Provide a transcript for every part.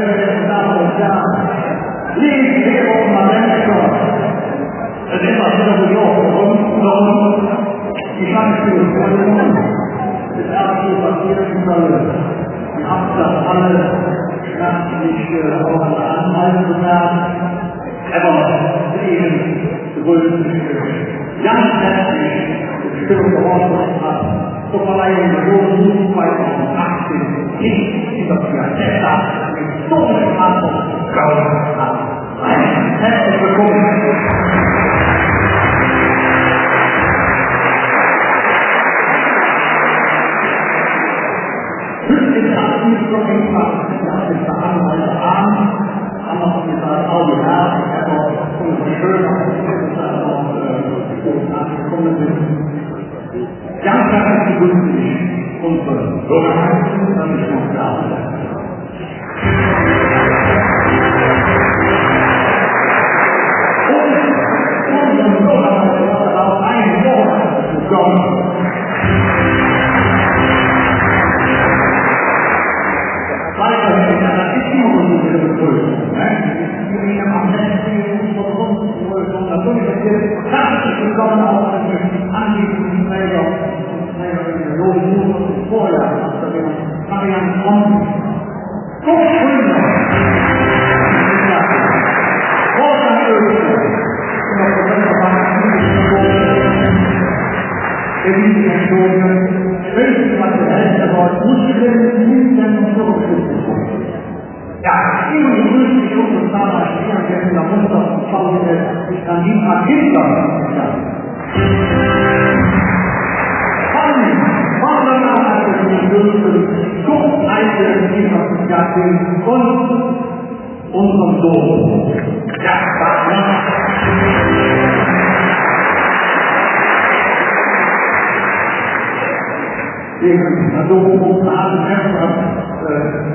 vedevo da lì vedevo una destra ed è passato di occhio diciamo che il mondo ist absolut passieren soll. Die Hauptsache alle natürlich auch an der Anweisung aber eben größten ganz herzlich Stimmung geordnet hat, zur Verleihung der Großen 2018 nicht über Piazetta mit so einer Verantwortung gehauen hat. Herzlich willkommen! Ganz herzlich begrüße ich unsere Bürgermeister, dann ist noch da. Und unseren Bürgermeister hat auch ein Wort bekommen. Unserem Sohn. Ja,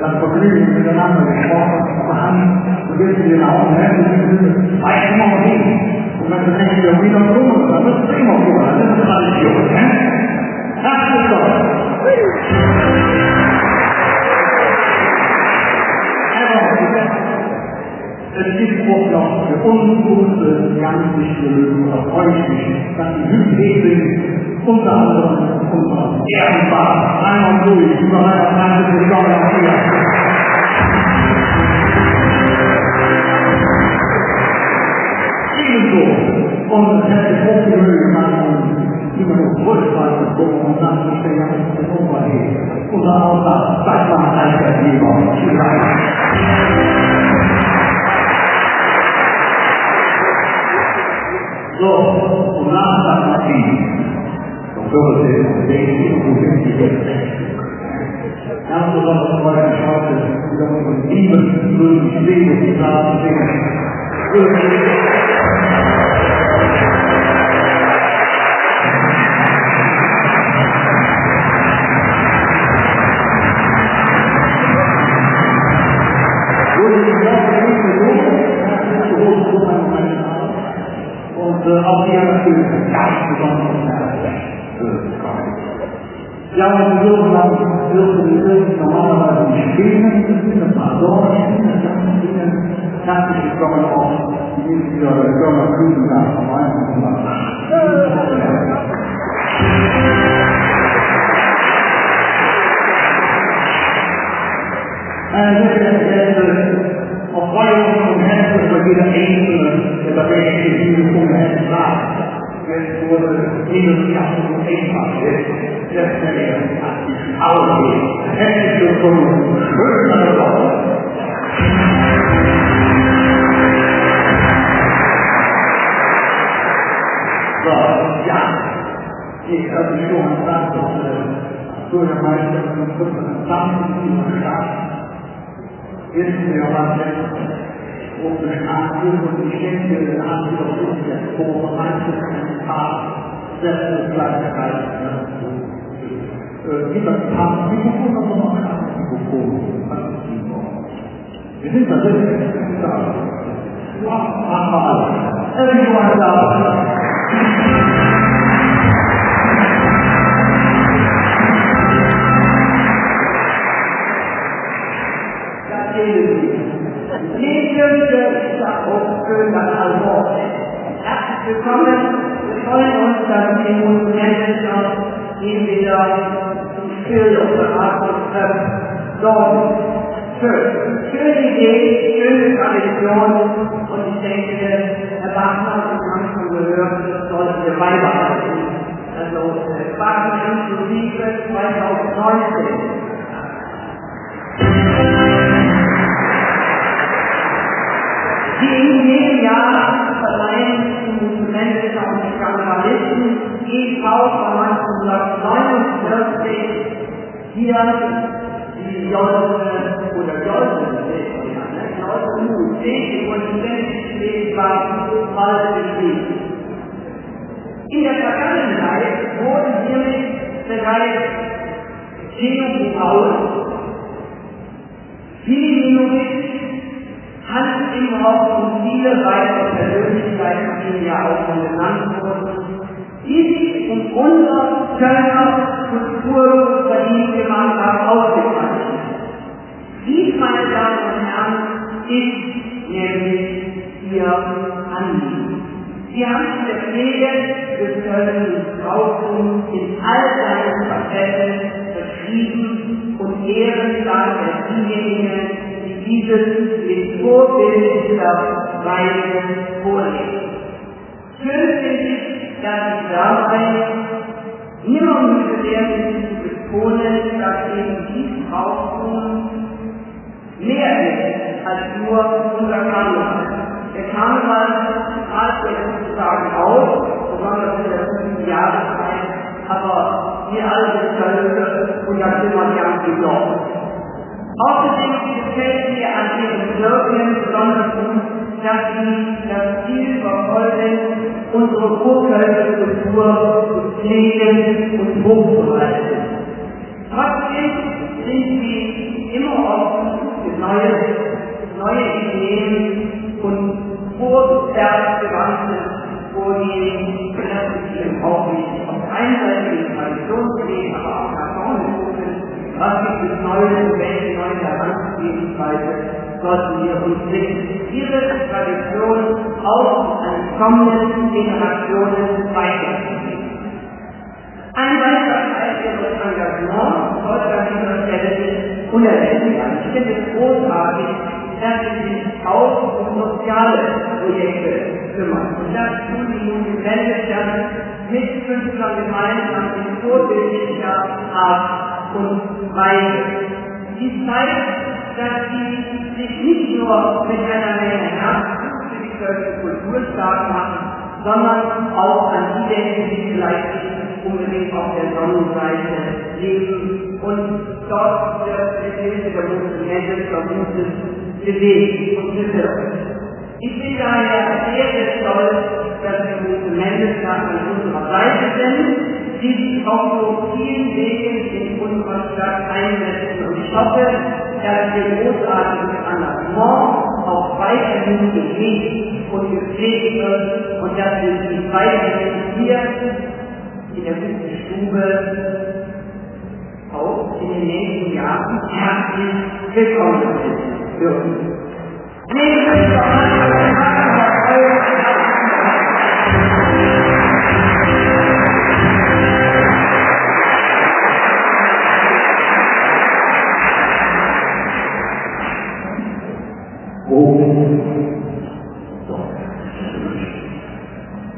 das Vergnügen miteinander gesprochen haben, und jetzt in den Augen sind weit immer hin. Und wenn du denkst, ja, wieder rum, dann wird es immer rum. Das ist Tradition, ne? Das ist doch. Es gibt auch noch für uns große, ganz wichtige Lösungen, oder freue ich mich, dass die Hypothesen unter anderem unser Ehrenbad einmal durch über eine Saison hier. Ebenso unsere Kette Hochgemüse über das Rückfall bekommen und dann zu stellen, dass es umgeht. Unser Aussatz, das war ein Altersgeber. So, und nach der Partie, so würde es den ganz besonders heute schaut es über unseren lieben, grünen Segen, die da singen. Auch hier natürlich ein ganz besonderes ja, und so dürfen wir normalerweise nicht spielen, das war so, herzlich willkommen auch die Firma Kühlenberg vom 1. Auf Freunde und Herzen über jeder Einzelne, der bei der Exekutive umgehetzt war. Jetzt wurde jedes Jahr so einfach ist, sehr schnell ausgeht. Herzlich willkommen, schöne Woche. So, ja, ich habe schon gesagt, dass der Bürgermeister von 25 Stadt ist mir was und beschlagen und ich denke, da haben wir uns jetzt vorbereitet, ein paar Selbstgleichheit. Gibt ein paar Mikrofone, aber noch ein Mikrofon. Wir sind tatsächlich da. Ja, machen wir alles. Everyone da. Ja, ihn wieder zum Still und Beratungstreffen sorgen. Schöne Idee, schöne Tradition und ich denke, Herr Bachmann, das haben wir schon gehört, das sollten wir beibehalten. Also Bachmann inklusive 2019. Die in jedem Jahr verleihen Instrumente und Kameralisten e.V. von 1949 hier die Jollene oder Jollene, die unständig lesbar falsch geschrieben. In der Vergangenheit wurden hiermit bereits Theo Paul, Philipp Hans Imhoff und viele weitere Persönlichkeiten, die ja auch schon genannt wurden, die sich um unser Kölner Kulturverdienst gemacht haben, ausgezeichnet. Dies, meine Damen und Herren, ist nämlich Ihr Anliegen. Sie haben in der Pflege des kölnischen Trautums in all seinen Facetten verschrieben und ehren daher diejenigen, dieses in vorbildlicher Weise vorlegen. Schön finde ich, dass ich dabei nimmer müde werden zu betonen, dass eben dies Brauchtum mehr ist als nur unser Karneval. Der Karneval strahlt ja sozusagen aus, besonders in der 5. Jahreszeit, aber wir alle sind Kölner und da sind wir ganz gesorgt. Außerdem gefällt mir an Ihren Wirken besonders gut, dass Sie das Ziel verfolgen, unsere urkölnische Kultur zu pflegen und hochzuhalten. Trotzdem sind Sie immer offen für neue Ideen und vorwärtsgewandte Vorgehen, das ist auch wichtig. Auf der einen Seite die Traditionspflege, aber auch nach vorne gucken, was gibt es Neues und welche neue Herangehensweise sollten wir uns bringen, diese Tradition auch an kommenden Generationen weiterzugeben. Ein weiterer Teil Ihres Engagements sollte an dieser Stelle unerwähnt werden. Ich finde es großartig, dass Sie sich auch um soziale Projekte kümmern. Und das tun die nun Gesellschaft mit Künstlern gemeinsam in vorbildlicher Art und Weise. Dies zeigt, dass Sie sich nicht nur mit einer Menge Herzblut für die kölnische Kultur stark machen, sondern auch an die denken, die vielleicht nicht unbedingt auf der Sonnenseite leben und dort mit Hilfe der Monumente Vermutes bewegt und bewirkt. Ich bin daher sehr stolz, dass die Monumente an unserer Seite sind, die sich auf so vielen Wegen in unserer Stadt einsetzen. Und ich hoffe, dass Ihr großartiges Engagement auch weiterhin gehegt und gepflegt wird und dass wir Sie weiterhin hier in der guten Stube auch in den nächsten Jahren herzlich willkommen dürfen.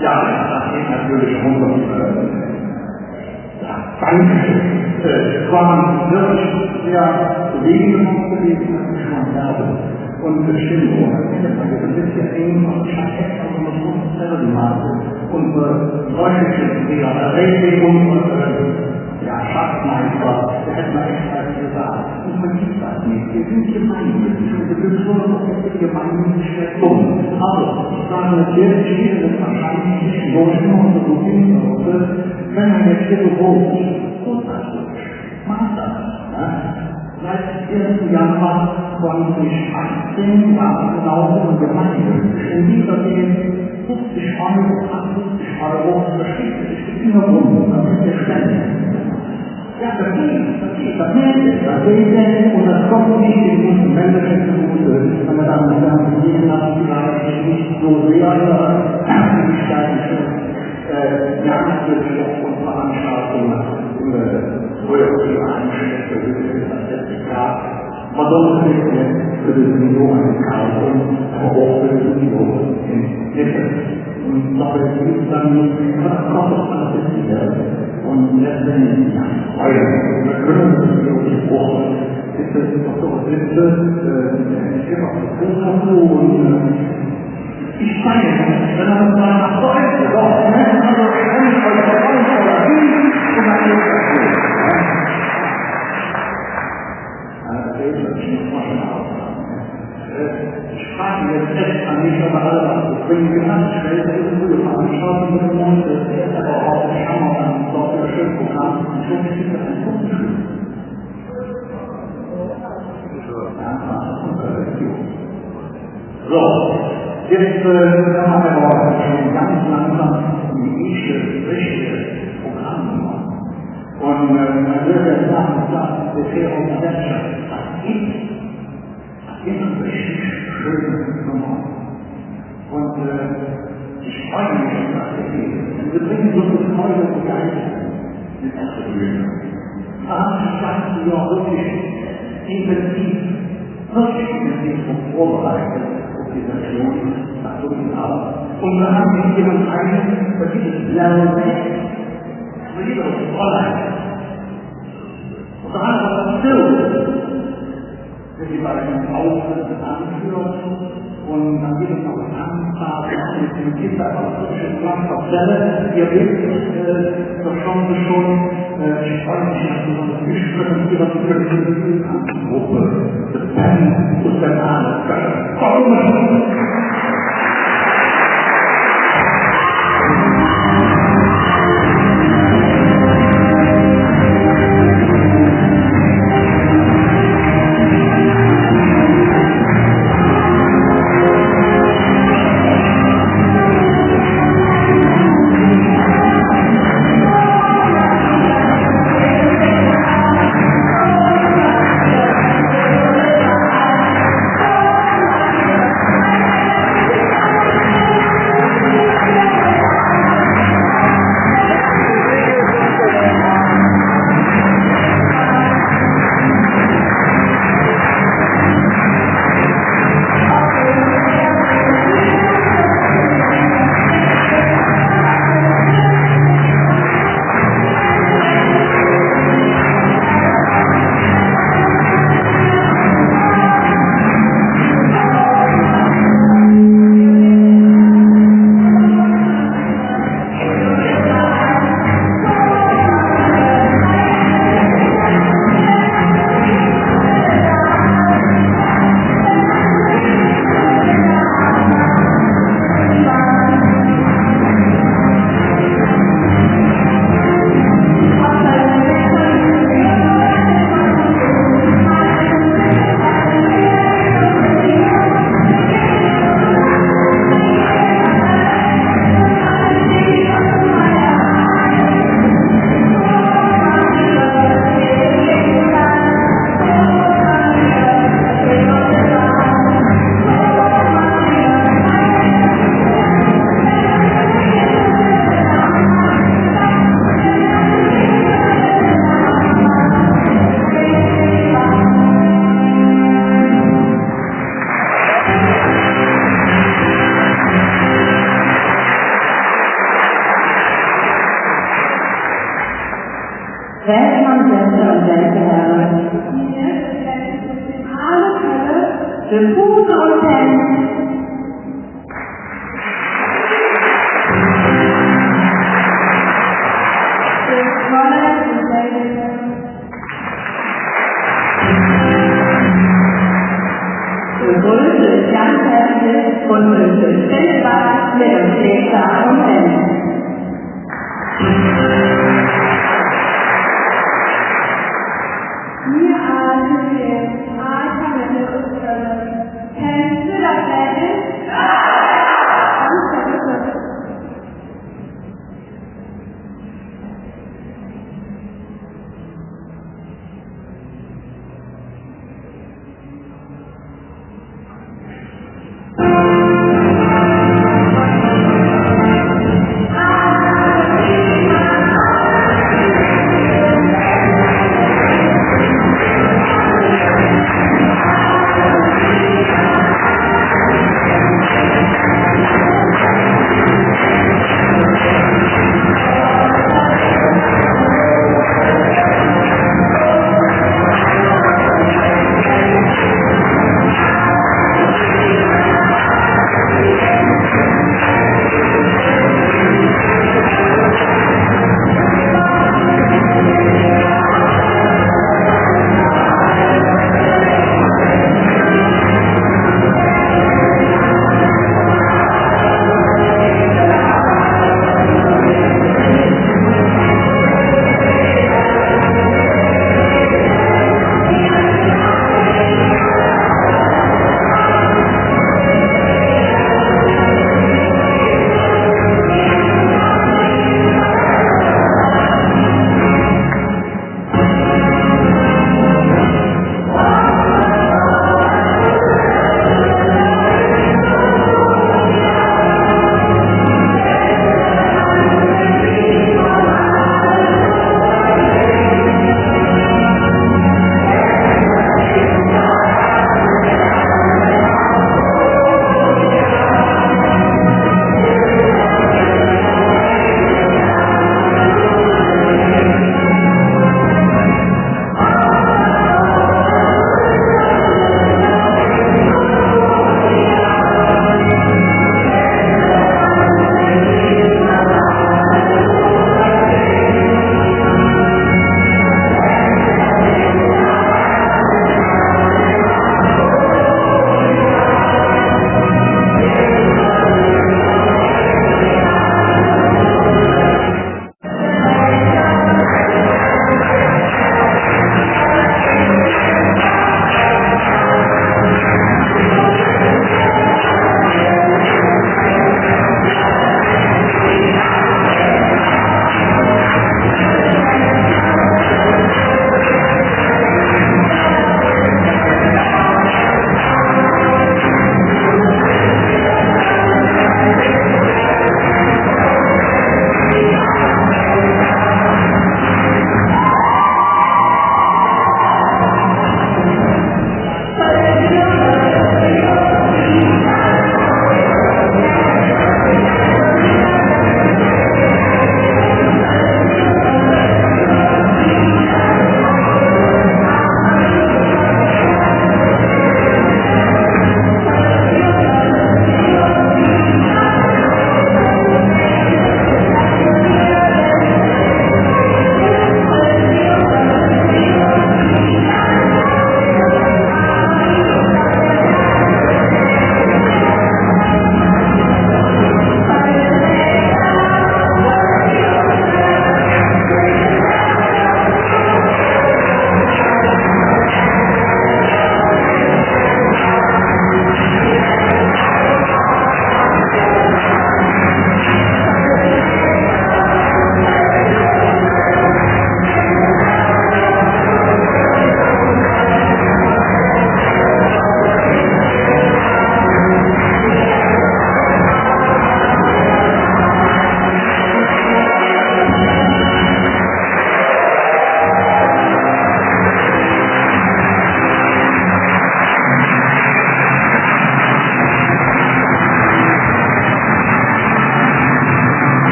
Ja, das geht natürlich rund um Dankeschön. Es waren wirklich sehr bewegende Worte gewesen, das ich schon habe. Und bestimmt, ein bisschen eng und Schaffett, aber man muss es selber machen. Unsere deutsche Regelung und Schatzmeister, der hätte man echt mal gesagt. Und man gibt das nicht. Wir sind gemeinnützig und wir sind schon noch ein gemeinnützig dumm. Also, ich sage natürlich, steht es wahrscheinlich nicht Leute und so wenn man jetzt hier so großartig macht das. Seit 1. Januar 2018 war es genauso und gemeinnützig. In dieser Gegend 50 Euro, 80 € verschickt. Ich bin immer rum, das ist der Stelle. Ja, das geht, das geht, und das kommt nicht in diesen Menschen zugute. Meine Damen und Herren, die sehen das vielleicht nicht so sehr, die gestalten schon Jahreswirtschaft und Veranstaltungen. früher die Einschnitte für das Zertifikat, man sollte nicht mehr für das Niveau einkaufen, aber auch für das Niveau in Hilfe. Und dabei gibt es dann und letztendlich heute, wir können das gesprochen, ist das doch Sitze, immer versuchen und ich zeige es, wenn man mal nach Deutsch doch, also ich kann nicht als Verwaltung oder wie, und dann ist das so. Ich frage jetzt echt an mich, aber alle, ich bin genannt, ich werde jetzt irgendwo veranstalten mit dem Mund, aber auch ich habe auch ein doppelt schönes Programm, und schon ist das ein Punktschrift. So, jetzt haben wir aber schon ganz langsam die erste richtige Programm gemacht. Und man würde sagen, dass bisher unsere Wirtschaft das ist eine richtig schöne Nummer. Und ich freue mich, dass wir gehen. Wir bringen so viel Freude und Begeisterung mit unserer Bühne. Da haben sich das Jahr wirklich intensiv vorbereitet auf die Session nach Dunkelhaus. Und wir haben hier uns einen für dieses Lernen für dieses Fräulein. Und da haben wir das still. Wir die beiden Auftritte anführen und dann geht es noch ein Tanztag mit dem Kinder aus frischen Pflanzenzelle. Ihr wisst, das schon ich freue mich auf so Gespräche über die Tanzgruppe, das Band und der Name.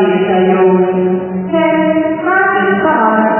ติชโยเป็นพระอิศวร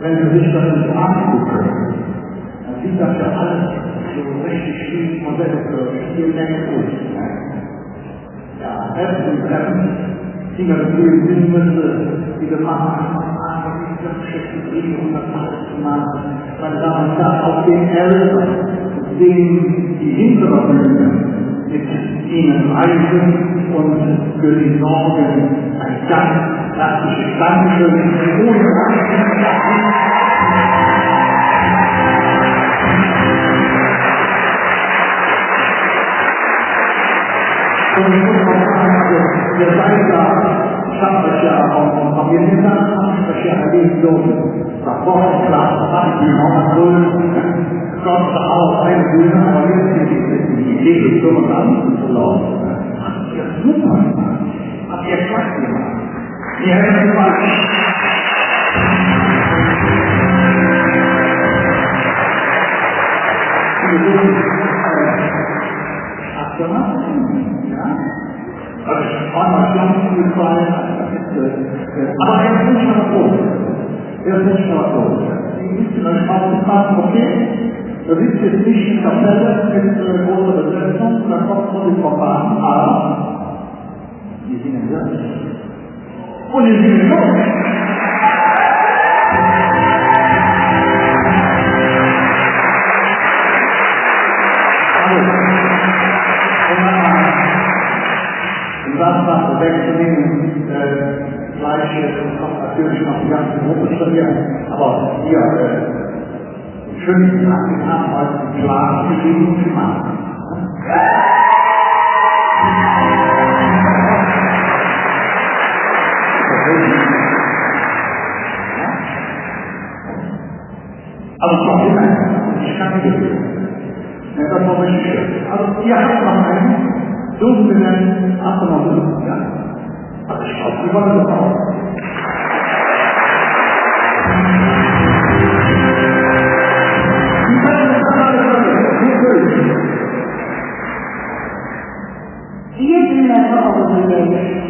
Wenn Sie sich das nicht angucken, dann sieht das ja alles so richtig schön modellförmig, viel länger durch. Ja, Essen und Treffen, die natürlich wissen müssen, wie wir machen, wie das Geschäft kriegen, um das alles zu machen. Meine Damen und Herren, auch den Eltern, denen die hintere Bühne mit ihnen reisen und für die Sorgen ein ganz herzliches Dankeschön ohne Und ich muss auch sagen, also, ihr seid da, ich habe euch ja auch vom Familienland, habe ich euch ja erlebt, so, Rapportplatz, Bühne, auch Gott auch eine Bühne, aber jetzt die Idee, so und dann zu laufen. Habt ihr super gemacht? Habt ihr Spaß gemacht? Ihr hättet gemacht. Also ich war mal ganz gefallen, aber er ist nicht mehr so. Er ist nicht mehr so. Sie müssen euch mal fragen, okay? Da sitzt jetzt nicht eine Kapelle mit großer Besetzung, da kommt nur die Verfahren, aber die singen selbst. Und die singen los. Und das war der Wechseln, gleich kommt natürlich noch die ganze Gruppe zu mir, aber hier, schönsten Tag haben heute die klare Bewegung gemacht. Also es war immer, ich kann nicht gewöhnen. Das war richtig schön. Also ihr habt noch einen, dürfen wir dann abgenommen, ja? Also ich glaube, wir wollen das auch.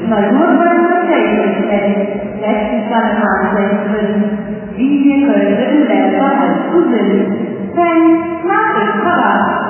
Maar hoe wordt het betekend en letztens kan het aanzetten wie wir können Länder als Cousin, denn nach dem Verrat.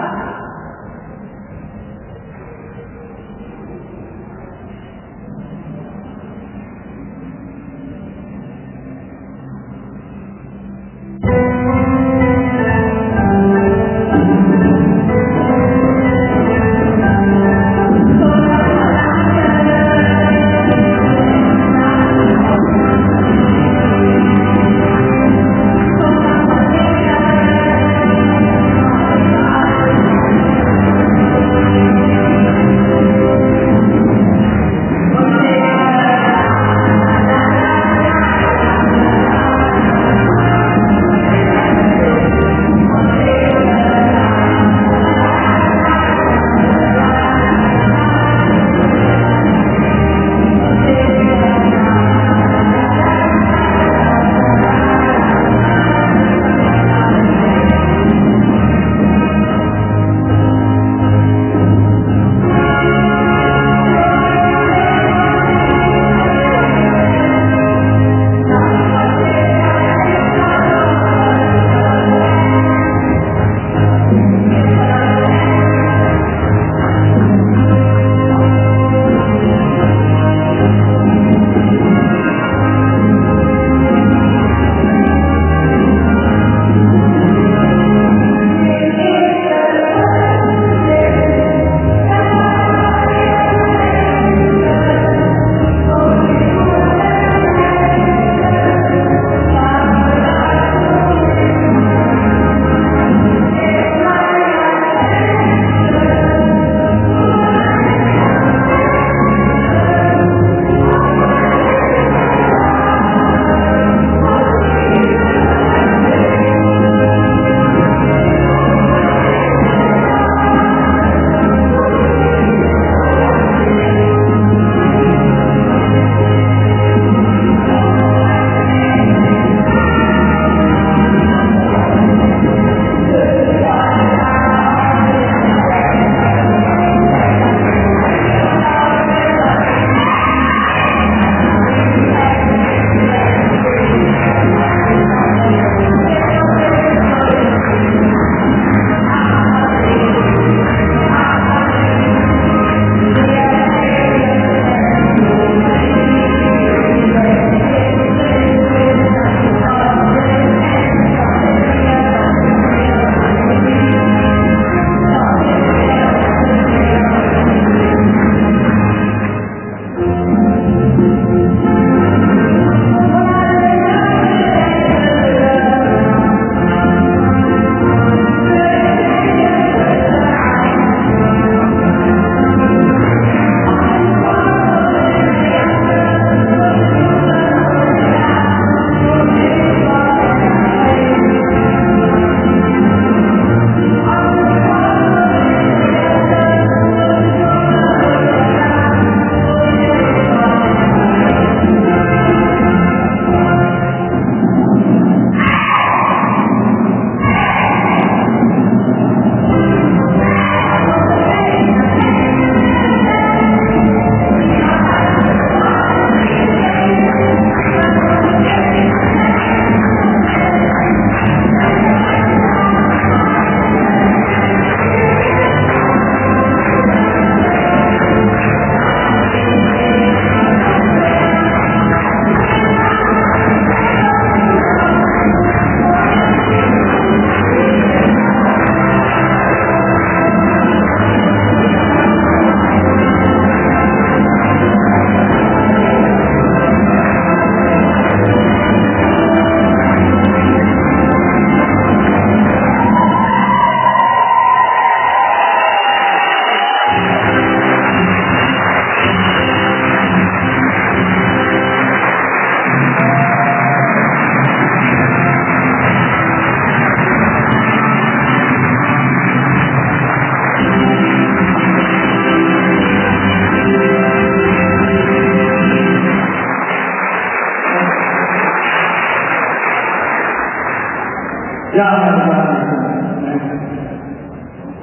Ja,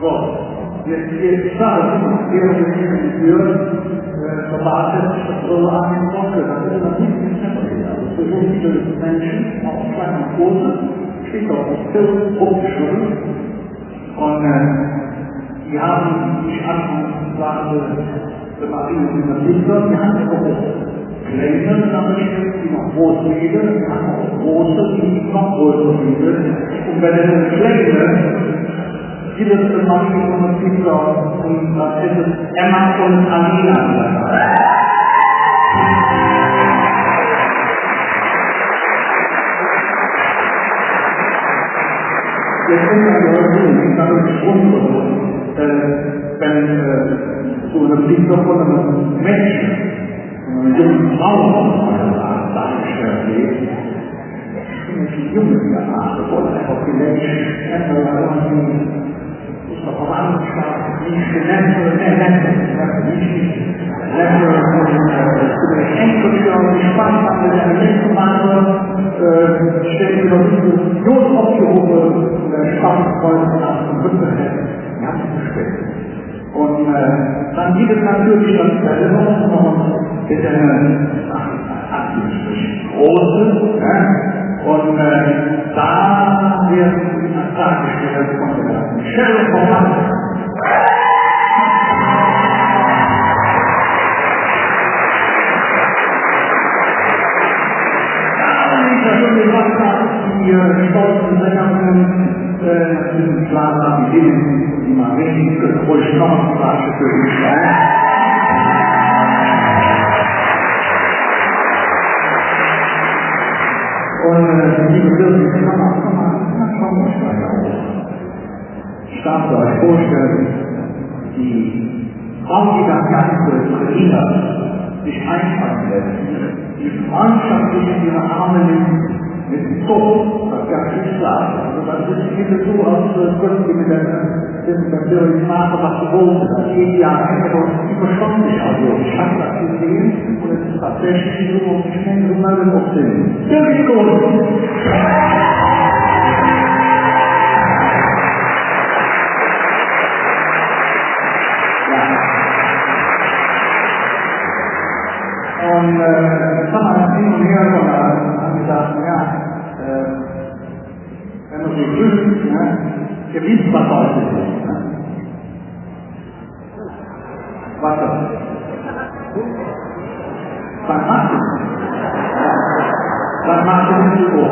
so, jetzt sage ich, während wir hier in die Tür verwartet, das so angesprochen, das ist natürlich nicht mehr. Also für so viele Menschen, auch kleine und große, steht auf das Film umgeschrieben. Und die haben sich anfangs sagte, Marie und der Lichter, die haben auch kleine Nachrichten, die noch groß werden, die haben auch große, die noch größer werden. Und wenn es kleine gibt es für Marie und der Lichter, und das ist es Emma und Alina. Jetzt sind wir heute dadurch wenn so eine Lichter von einem Menschen, von einer jungen Frau dargestellt wird, sind die Jungen danach, das wurde einfach gelegt, ist doch auf andere Sprache, nicht genannt oder nicht die Spaß haben, der nächste Mal stellen wir doch diese notaufgehobene Straßenfreunde nach dem Rückkehr. Die haben sich gestellt. Und dann gibt es natürlich das Erinnerung mit einer große, und da werden die dargestellt von der Stelle von die stolzen Sängerinnen natürlich klar haben, die Marie ruhig noch eine Flasche für ihn schreiben. Und die Bedürfnisse kann man schon mal steigen. Ich darf euch vorstellen, die Frau, die das Ganze trainiert, sich einfallen lässt, die freundschaftlich in ihre Arme nimmt, mit Gott, das ganz klar. Also das ist nicht so, als Gott mit der Sprache, was sie wollte. Das geht ja einfach überschwänglich. Also ich habe das gesehen und es ist tatsächlich so, und ich kenne so mal den Aufsehen. Wirklich gut! Und das haben wir hin und her haben gesagt, ja, wenn man so grüßt, gewiss was heute ist. Was das? Was macht es? Was macht es nicht so?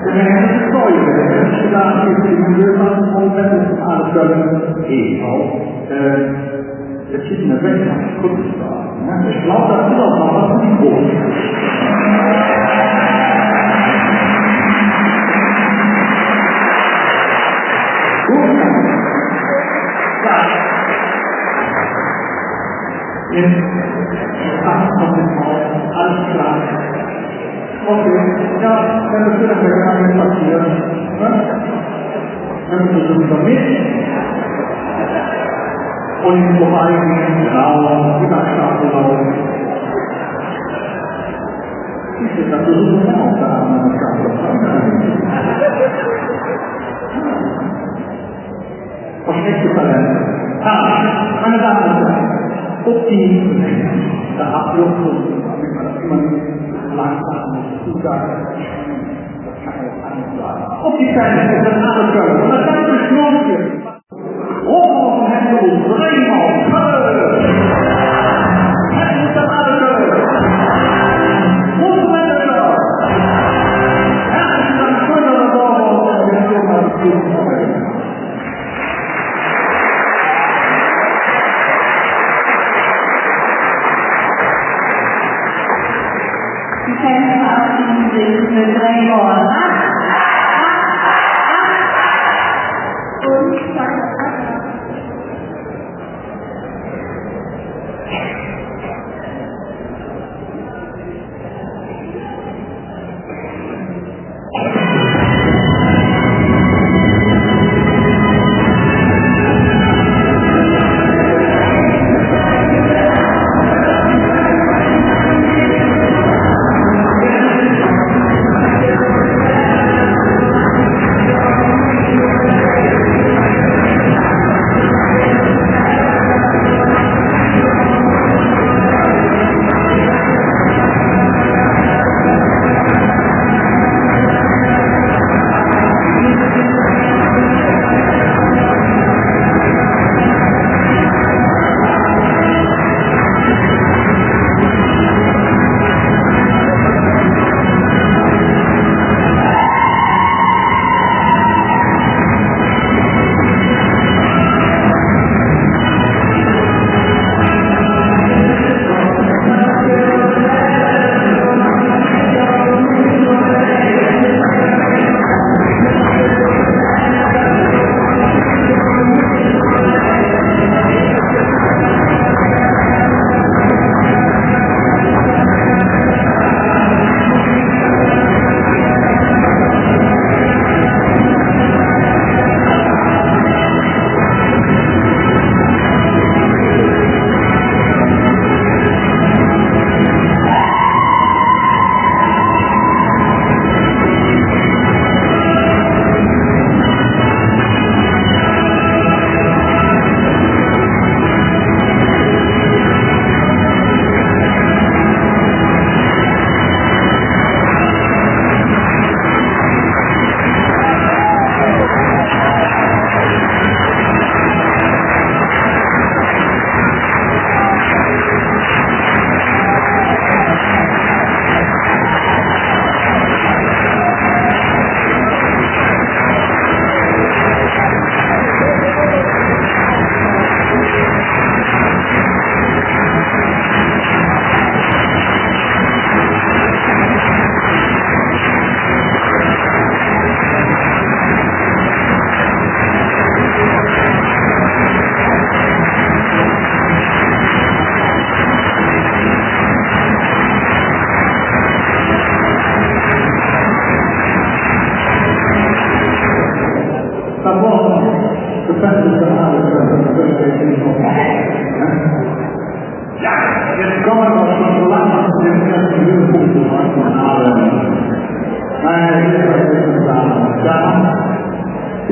Wenn wir eine Zeuge, wenn wir gesagt, wir sind die Lösung und wenn wir es alles können, auch, verschiedene Welt haben, Kunstfragen. Ich glaube, das ist auch noch was nicht groß. Jetzt kommt es raus, alles klar. Okay, ja, wenn das wieder mit einem passiert, dann versuchen wir mit. Und vorbeigehen, genau, über Straße laufen. Ich bin natürlich auch da an der Straße. Versteckte Talente. Meine Damen und Herren, ob die der Abluchtung, damit man das immer langsam zusagen, das kann man jetzt anders sagen. Ob die Talente, das alles können, und das ganze Schnurrchen. Hoch Hände und Drehen auf Kölle! Hände der Kölle! Hochmanager! Herzlichen Dank, schöner Reformer und der Firma Die Tänzer verabschieden sich mit Drehorn. Und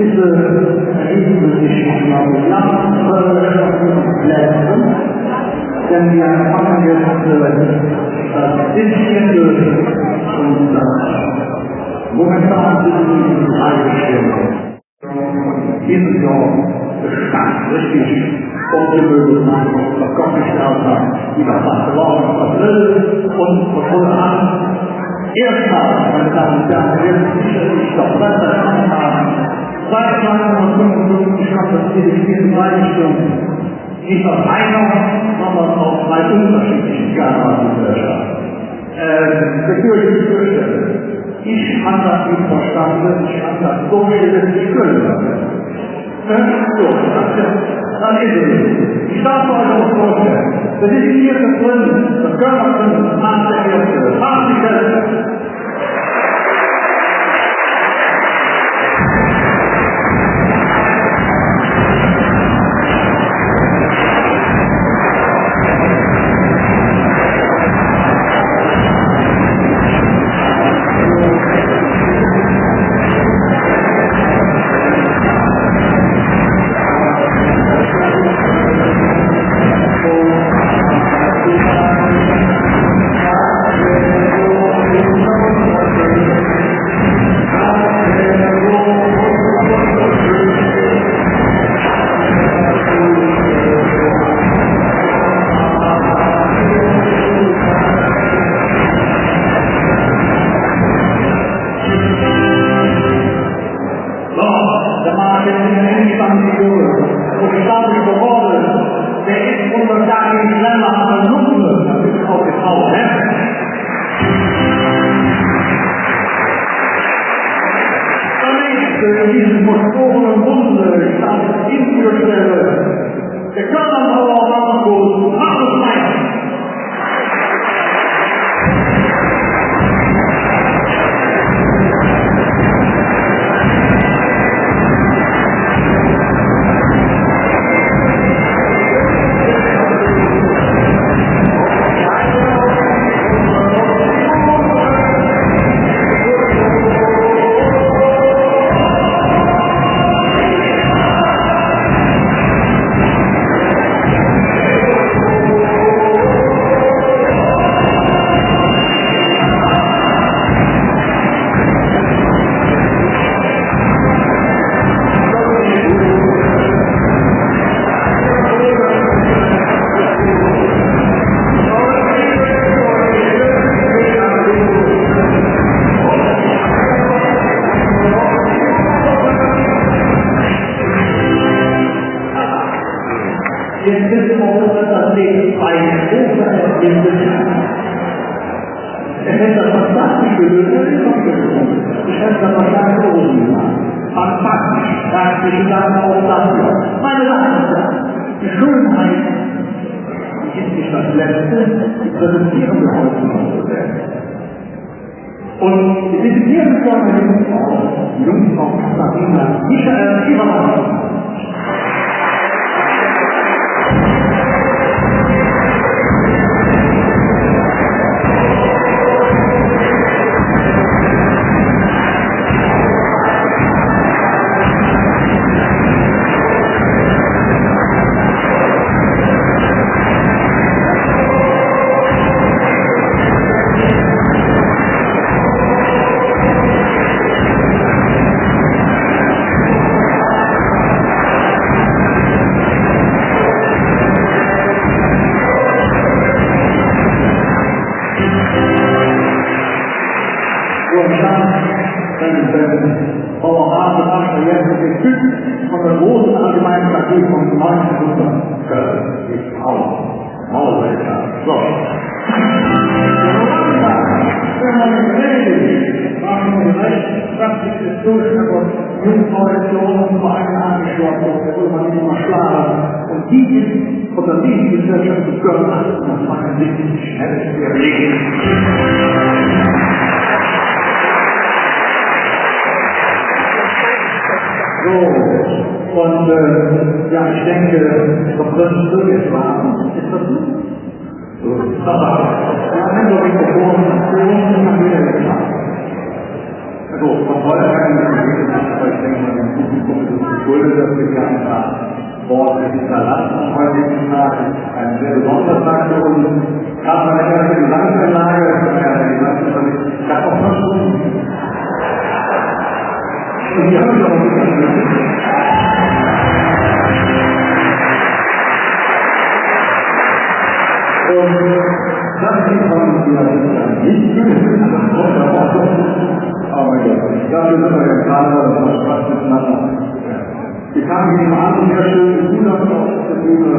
diese Ergebnisse sich, glaube ich, leisten, denn wir fangen jetzt das Instände und momentan sind wir in Freigestellung. Dieses Jahr bestand richtig umgemöbelt sein, was Gott gestellt hat, die das Vertrauen und verbunden hat. Erstmal, meine Damen und Herren, werden sicherlich doch besser haben. Seit 1955 kommt das jede 24 Stunden. Nicht auf einer, sondern auf zwei unterschiedlichen Skala-Gesellschaften. Bevor ich mich vorstelle, ich habe das nicht verstanden, ich habe das so nicht können. So, dann ist es. Ich darf euch das vorstellen. Das ist hier drin, das Körper drin, das Maß der Erste, Maß die Erste. Ja, ich denke, doch können so jetzt machen. Ist das gut? So, aber, ja, wenn du Mikrofon, so, dann haben wir ja geschafft. Also, wollte keine Rede, aber ich denke mal, dem Publikum ist es geschuldet, dass wir hier ein paar Worte hinterlassen am heutigen Tag. Ein sehr besonderer Tag für uns. Gerade bei der ersten Gesangsanlage, ich habe auch versprochen. Und die haben es auch nicht verstanden. Und das ist von uns ja nicht gewesen, das wollte er auch. Aber ja, dafür sind wir ja gerade, das war Spaß miteinander. Wir kamen hier an, sehr schön in Urlaub auf der Bühne,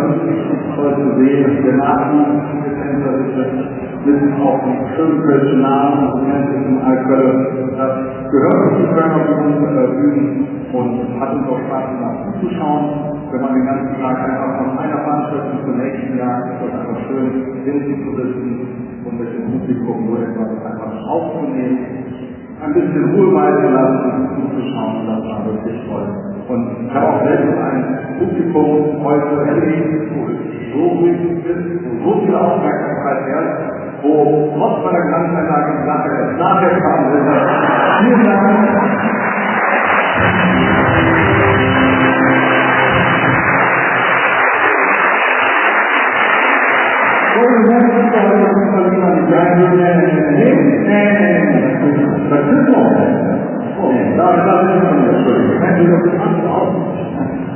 toll zu sehen, der Nachwuchs, der Tänzer sitzen auch mit schönen kölschen Namen und Tänzern Alkölle. Das gehört zu können auf die Bühnen und hat uns auch Spaß gemacht zuzuschauen. Wenn man den ganzen Tag einfach von einer Veranstaltung zum nächsten Jahr ist das einfach schön, hinten zu sitzen und mit dem Publikum nur etwas einfach aufzunehmen, ein bisschen Ruhe walten lassen und zuzuschauen, das war wirklich toll. Und ich habe auch selbst ein Publikum heute erlebt, wo es so ruhig ist, wo so viel Aufmerksamkeit herrscht, wo trotz meiner Gesamtanlage nachher kam. Vielen Dank.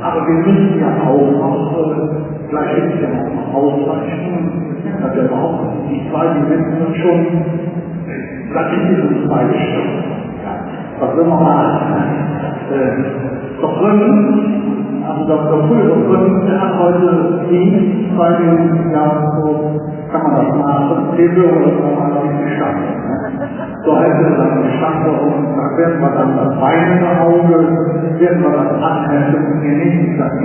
Aber wir müssen ja auch gleich ist ja auch ausreichen. Das ja überhaupt die zwei, die sind schon, das sind diese zwei Stunden. Was will man machen? Doch Gründen, also Dr. Fulger Gründen, der hat heute Dienst bei den, ja, so kann man das machen, Lese oder so mal gestartet. So heißt es dann gestartet und da werden wir dann das weinende Auge, werden wir das anhängen und wir nicht sagen,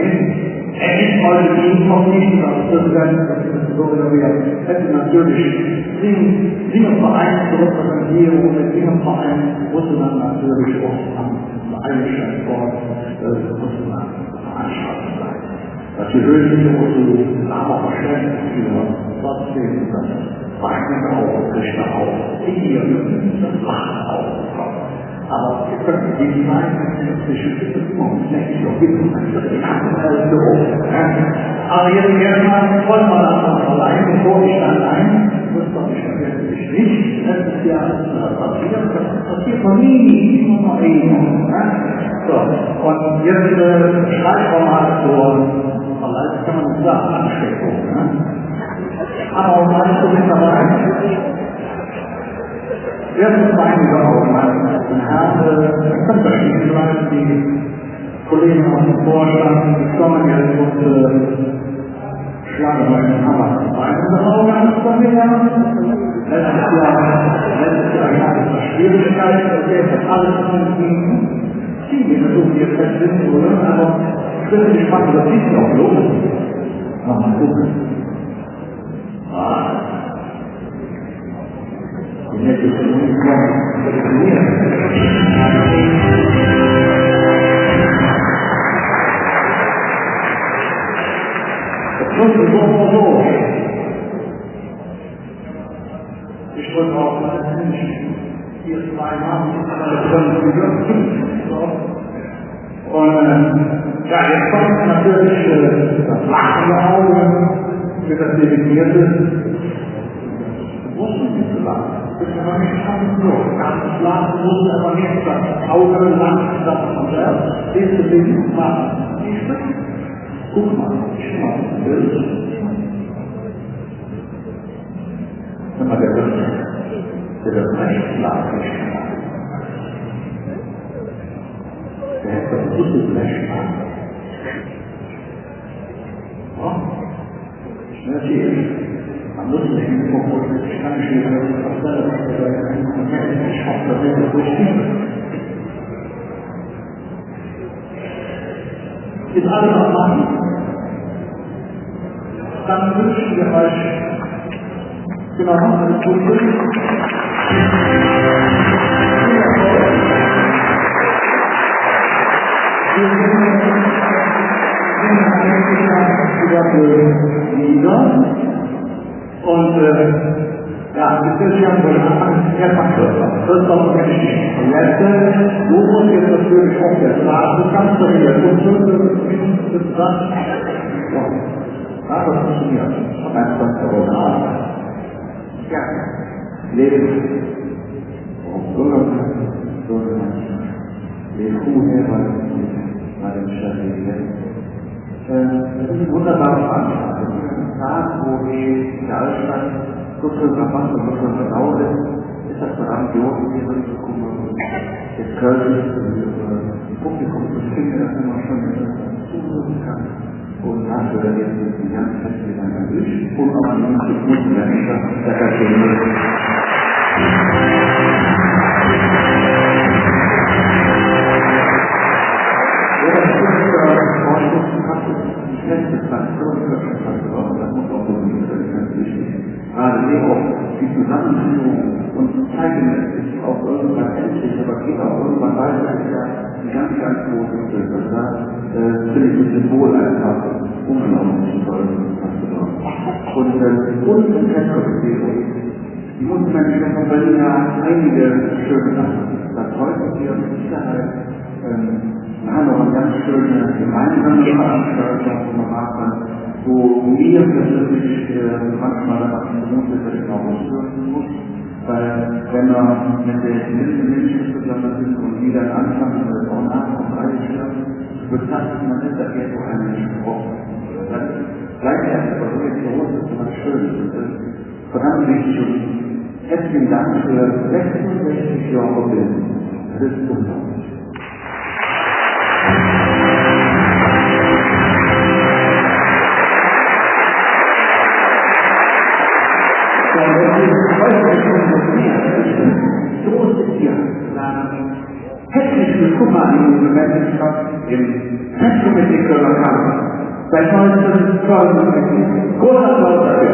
er ist heute Dienst vom Dienst, das ist so oder wir hätten natürlich Singenverein zurückpräsentieren und mit Singenverein musste dann natürlich auch am Einstellungsort musste man veranstaltet sein. Das gewöhnliche Motto, aber Verständnis für trotzdem das weinende Auge, Richter Auge, hier das Lachen Auge. Aber wir können die Zeit zwischen immer schlecht und wissen, aber jetzt erstmal wollen wir das noch allein, bevor ich dann ein, das ist doch nicht vergessen, nicht. Letztes Jahr ist das passiert noch nie, immer noch eben. So, und jetzt schreibt man mal vor, vielleicht kann man nicht sagen, Ansteckung. Aber auch alles so mit dabei. Erstens meine ich auch, meine Herren, kommt da vielleicht die Kollegen aus dem Vorstand, die kommen jetzt und schlagen meinen Hammer rein. Und das auch ganz von mir. Letztes Jahr gab es Schwierigkeiten, und jetzt hat alles funktioniert. Sie gehen so wie jetzt fest sind, oder? Aber ich bin gespannt, was ist noch los? Mal gucken. Die nette Kommunikation telefonieren. Das kommt so. Ich drücke auf meine Hände. Hier zweimal. Und ja, jetzt kommt natürlich das lachende Auge für das Delegierte. Muss man nicht so lachen. Das ist aber nicht ganz so. Ganz lachen muss aber nicht das Auge lachen, das man selbst diese Bewegung machen. Guck mal, ich mach das Bild. Wenn man der wird recht lachen. Der hat das gute Fleisch an. Ja? Natürlich. Man muss nicht mit dem Kopf, ich kann nicht mehr was selber sagen. Ich hoffe, dass wir das durchziehen. Ist alles noch machen? Dann wünschen wir euch genau alles Gute. wieder. Und ja, Ja, das ist ja wohl der Faktor. Das ist doch richtig. Und jetzt, so muss jetzt natürlich auch der Staat das Ganze hier das funktioniert. Einfach original. Ja, Leben. Und so die Kuhheber bei den Stadien. Das ist eine wunderbare Veranstaltung. Ein Tag, wo die Altstadt so viel vermacht und so viel verdaut ist das grandios, hier hinzukommen und jetzt Köln das Publikum zu finden, das man schon zuhören kann. Und nachher jetzt die ganze Zeit wieder ein Wisch und auch die Guten dahinter, der Kategorie. Gerade hier auch die Zusammenführung und zeigen es auch irgendwann endlich, aber geht auch irgendwann weiter, ist ja ein ganz, ganz großes Bild. Und da finde ich das Symbol einfach unglaublich toll. Und im Festkomitee, die Mundmenschen von Berlin ja einige schöne Sachen. Das heute hier mit Sicherheit wir haben noch eine ganz schöne gemeinsame Veranstaltung gemacht, wo mir persönlich manchmal einfach ein Grund ist, dass ich auch hören muss. Weil wenn man mit den Menschen zusammen sind und die dann anfangen, auch nach und betrachtet man nicht, dass jetzt so ein Mensch gebrochen ist. Das ist gleichzeitig aber so groß, das ist was Schönes. Verdammt wichtig und herzlichen Dank für 66 Jahre Bildung. Das ist unglaublich. Herzlich willkommen an die Gemeinschaft im Festkomitee Kölner Kammer. Seit 1992. Großer Applaus dafür.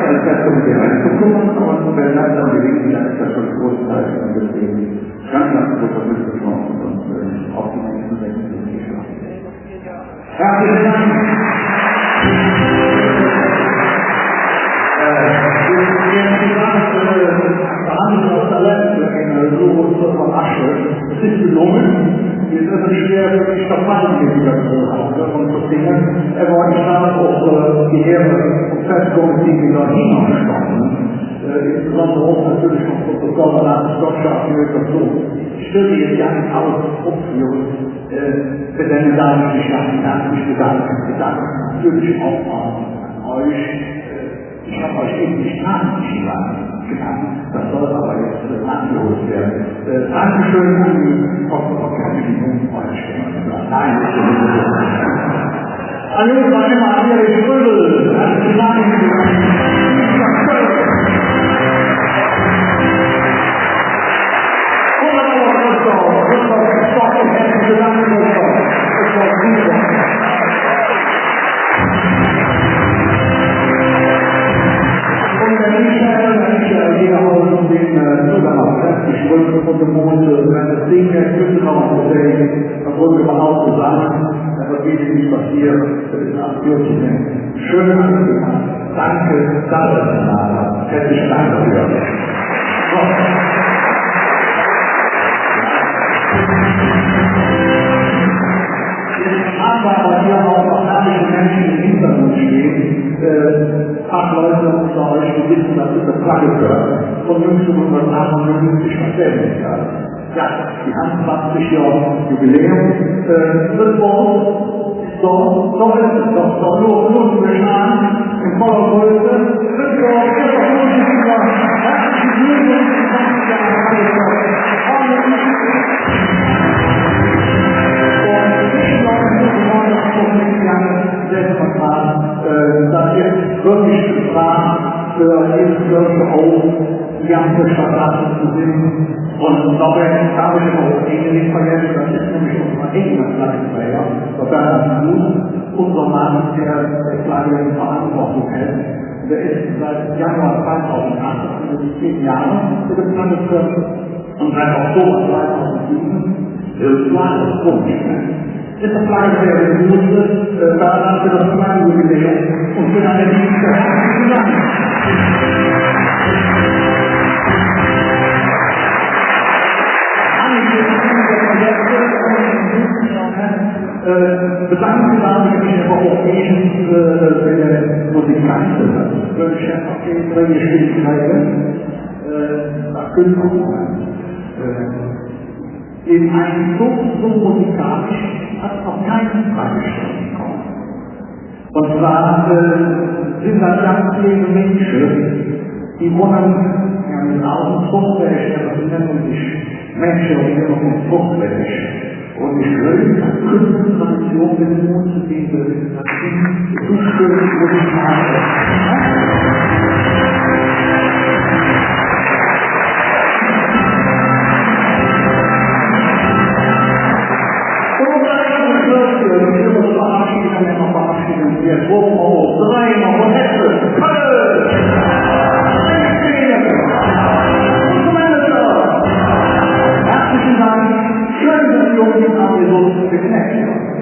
Das Festkomitee reinzukommen und wenn das dann gelingt, dann ist das schon großteil und deswegen ganz, ganz großer Glückwunsch und auf die nächsten 6 Jahre. Herzlichen Dank! Es ist gelungen, wir sind es schwer für die Stadtmannenmitglieder zu haben und zu singen. Aber ich habe auch die Ehre und Festkomitee hinausgestanden. Insbesondere auch natürlich vom Protokoll nach der Stoffschaft dazu. Ich würde jetzt ja nicht alles aufführen, für deine Damen und Herren, herzlich bedanken. Natürlich auch an euch. Ich habe euch eben nicht genannt. Das soll aber jetzt nachgeholt werden. Dankeschön an die Verkündigung eurer Stimme. Nein, das ist nicht so. Hallo, war immer Erich Rödel. Herzlichen Dank. Ich wollte von dem Mond, wenn das Ding Küstenraum gesehen, da wurde überhaupt gesagt, aber geht nicht passiert, das ist abgürtig. Schön angefangen. Danke, Dallas, herzlichen Dank dafür. Jetzt haben wir aber hier auch noch herrliche Menschen im Hintergrund stehen. 8 Leute unter euch, die wissen, dass es eine Flagge gehört. Von 1958 verständigt. Ja, die haben 20 Jahre Jubiläum. Das Wort ist doch ist es doch nur zu beschauen, in voller Größe. Das Wort ist doch nur zu beschauen. Herzlichen Glückwunsch, die 20 Jahre das ist wirklich gefragt, für jede Kirche auch die ganze Stadt zu singen. Und dabei habe ich auch nicht vergessen, das ist nämlich unser eigener Flaggenträger, der Bernhard Gut, unser Mann, der Flagge in Verantwortung hält. Der ist seit Januar 2008, also 10 Jahre, für die Flagge und seit Oktober 2007 planos públicos. Essa placa é usa dada pela placa do vídeo, funciona bedanken we voor opnieuw de muzikanten. We hebben je schrijven, dat kunnen we doen. In einem so musikalisch hat es auf keinen Fragestellung gekommen. Und zwar sind das ganz viele Menschen, die wollen ja mit Augen Fruchtfleisch, aber sie nennen sich Menschen und immer von Fruchtfleisch. Und ich will als dritte Tradition mit Mut zu diese Zuschrift herzlichen Dank, schön, dass Sie uns so geknackt haben.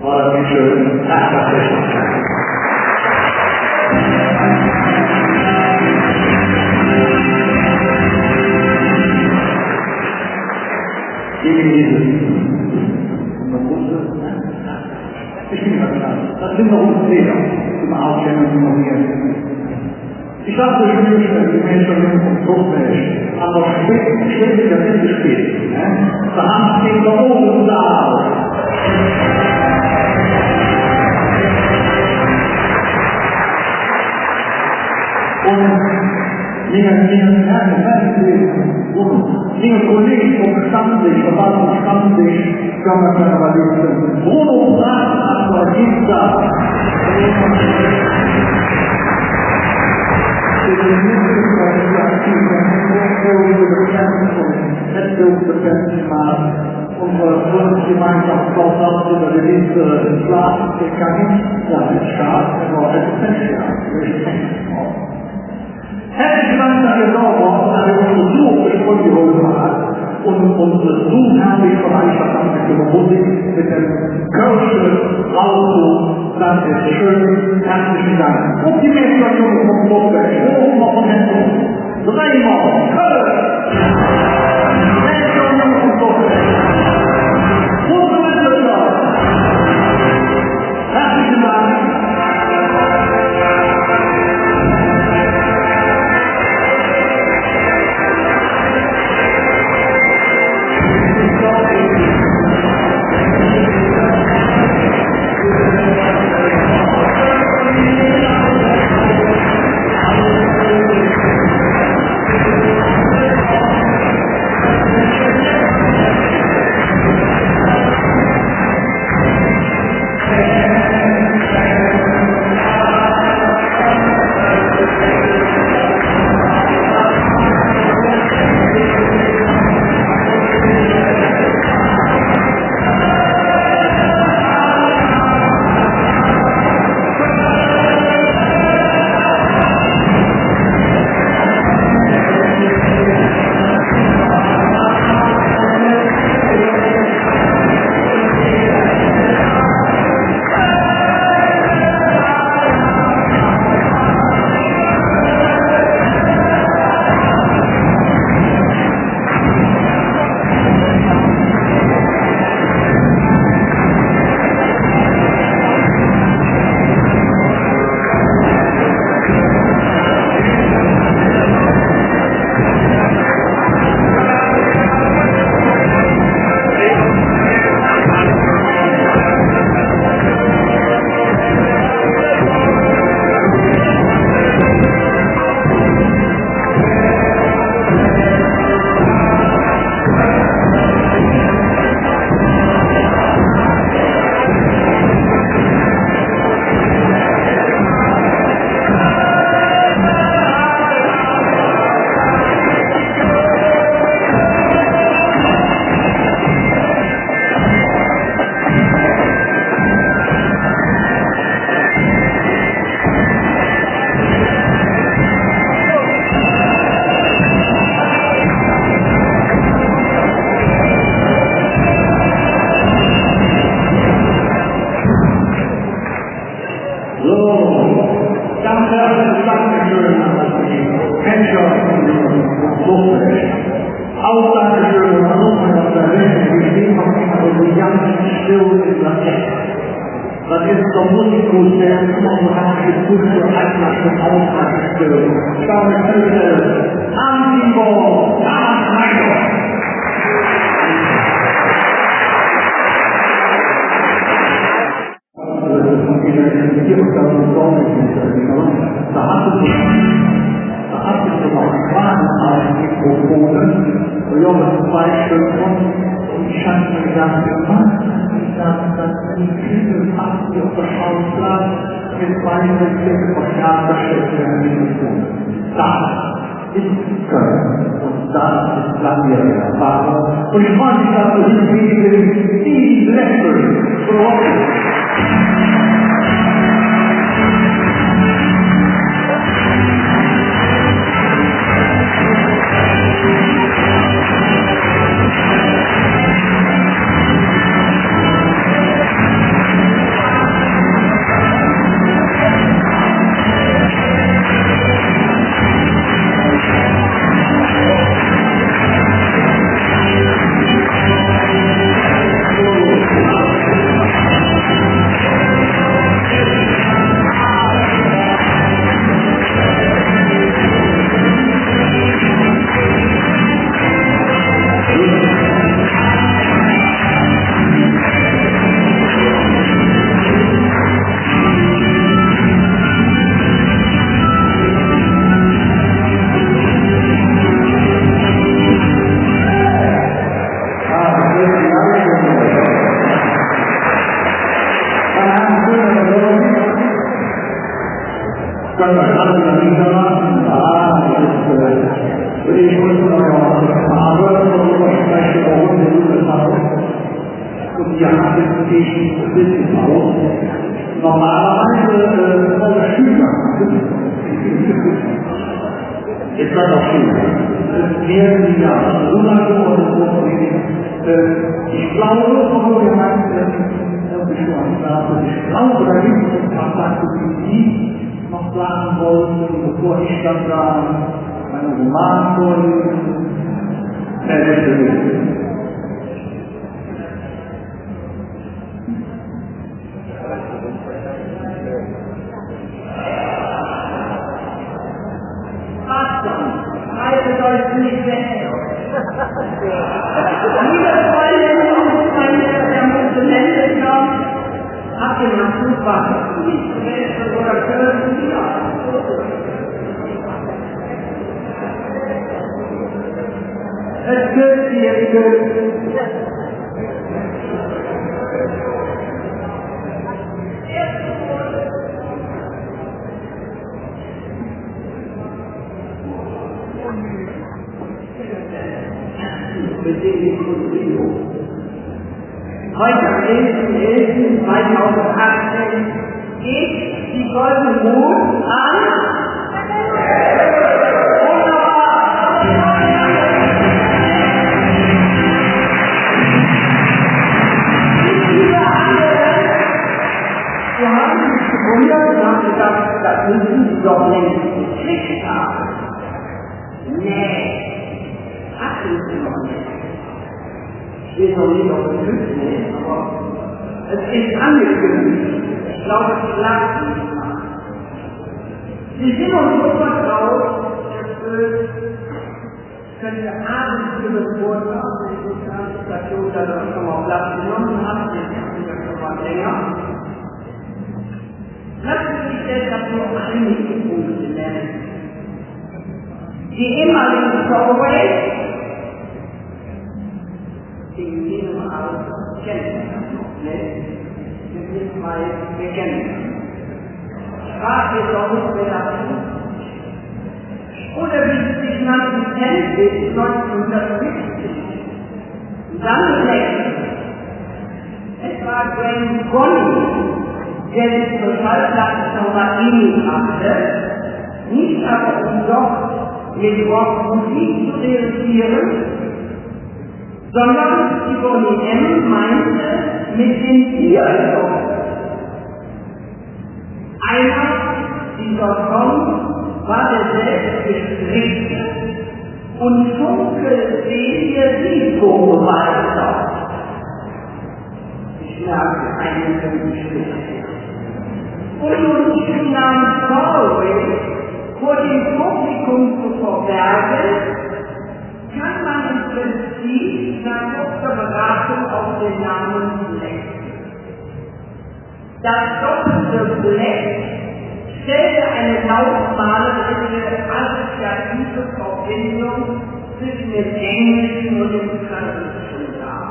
War wie schön. Ich bin ganz klar. Das sind wir uns sicher. Zum Aufstellen und ich dachte, ich wünsche, die Menschen im Druckmensch, aber später das nicht gespielt. Da haben sie da oben da. Und meine Kollegen verstanden sich, verstanden sich, Kammerkarnevalisten. Bruno Frank war Dienstag. Unsere Bundesgemeinschaft baut auf über die nächste Schlafgegangen. Ja, mit Staat, aber es ist nicht Herzlichen Dank, dass ihr da wart, dass ihr unsere Suche geholfen habt und unsere unheimlich vereinfachte Musik mit dem Kölschen Auto. Das ist schön. Herzlichen Dank. Und die Menschung vom Nordwest. Oben auf dem Händen. Dreimal. Köln. Menschung vom Nordwest. Unsere Mitglieder. Herzlichen Dank. Das ist der Musikus, der unheimlich gut für Einlassung Auftragsstellung. Damit bitte Antibo Nachmeier. Da hat es noch Fragen als Mikrofone, Junge, 2 Stück und ich habe mir gedacht, dass die Küche fast auf der Schauplatz mit 2 Theaterstücke Mikrofon. Das ist Köln und das ist langjährige Erfahrung. Und ich freue mich, dass wir die Lächeln Können wir alle wieder niederlassen? Ja, ich muss noch ja Farbe und übersprechen, warum wir das haben. Und wir haben jetzt ein bisschen aus. Normalerweise alle Schüler. Ist das auch Schüler? Es werden die ja Monate oder so. Ich glaube, obwohl wir ich glaube, da gibt es ein paar Sachen, die noch sagen wollten, bevor ich dann da einen Roman vorlese. Schreibe euch nicht weg. Liebe Freundinnen und Freunde der Muslimen, habt ihr noch Fußball? Nicht oder Köln? Ja. Es gilt dir, Heute am 11.11.2018 geht die Goldene Mond an. Wir haben uns gewundert und haben gedacht, das müssen Sie doch längst gekriegt haben. Nee, hatten Sie noch nicht. Ich will noch nicht auf den Tisch nehmen, aber es ist angekündigt. Ich glaube, es klappt nicht mal. Sie sind uns so vertraut, erfüllt, können wir abends Ihre Vortrag in die Sozialstation dann schon mal Platz genommen haben, jetzt haben wir schon mal länger. Lassen Sie sich deshalb nur einige Punkte nennen. Die ehemalige Stowaway, in jedem Alter kennen wir das noch, ne? Wir sind mal, wir kennen das. Sprach wir doch nicht mehr dazu. Oder wie es sich nannten, Tennis 1950. Und dann längst. Es war Graham Gonny, der sich zur Schallplatte von Rahimi brachte, nicht aber um doch mit Rockmusik zu reduzieren, sondern die Bonnie M. meinte mit den Dialogen. Einer dieser Songs war der selbstgestrickte und funkelselige Disco-Walzer. Ich merke einen Schritt. Und uns den Namen Galway vor dem Publikum zu verbergen, kann man im Prinzip nach kurzer Beratung auf den Namen Black. Das doppelte Black stellte eine lautmalerische assoziative Verbindung zwischen dem Englischen und dem Französischen dar.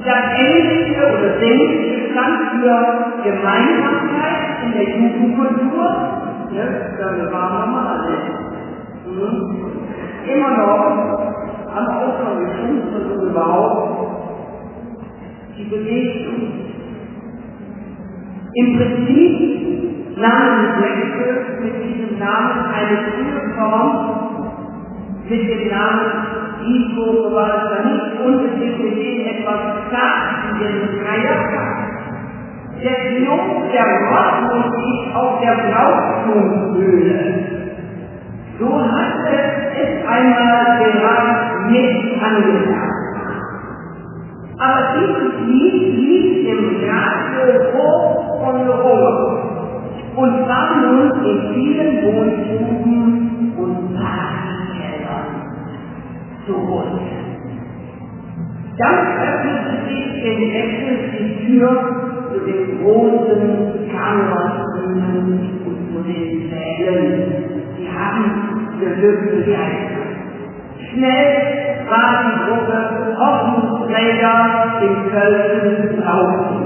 Das Englische oder Sängliche stand für Gemeinsamkeit in der Jugendkultur, da waren wir mal alle. Immer noch haben wir auch schon geschimpft und überhaupt die Bewegung. Im Prinzip nahmen die Blackbirds mit diesem Namen eine frühe Form mit dem Namen Disco Walzer nicht unbedingt mit dem etwas starken Dreierpack. Der Triumph der Rockmusik auf der Brauchtumshöhle. So hatte es einmal gerade nicht angefangen. Aber dieses Lied lief im Radio hoch und hoch und war nun in vielen Wohnstuben und Partykellern zu Hause. Dann öffnete sich den Wechsel die Tür zu den großen Karnevalsbühnen und zu den Sälen. Die haben gelübdet geistert. Schnell war die Gruppe Hoffnungsträger im Kölschen draußen.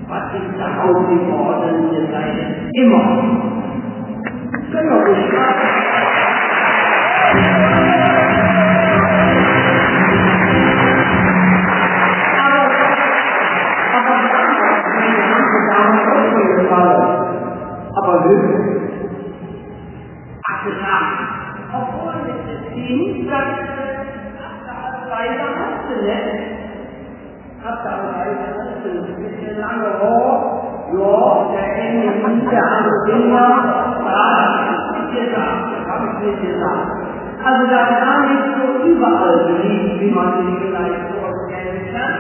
Was ist daraus geworden? Ihr seid immer. Aber wirklich. Obwohl es Team, das ein bisschen lange Rohr, ja, der kennt mich nicht, der andere Kinder, das habe ich nicht gesagt. Also das war nicht so überall beliebt, wie man sich vielleicht vorstellen kann.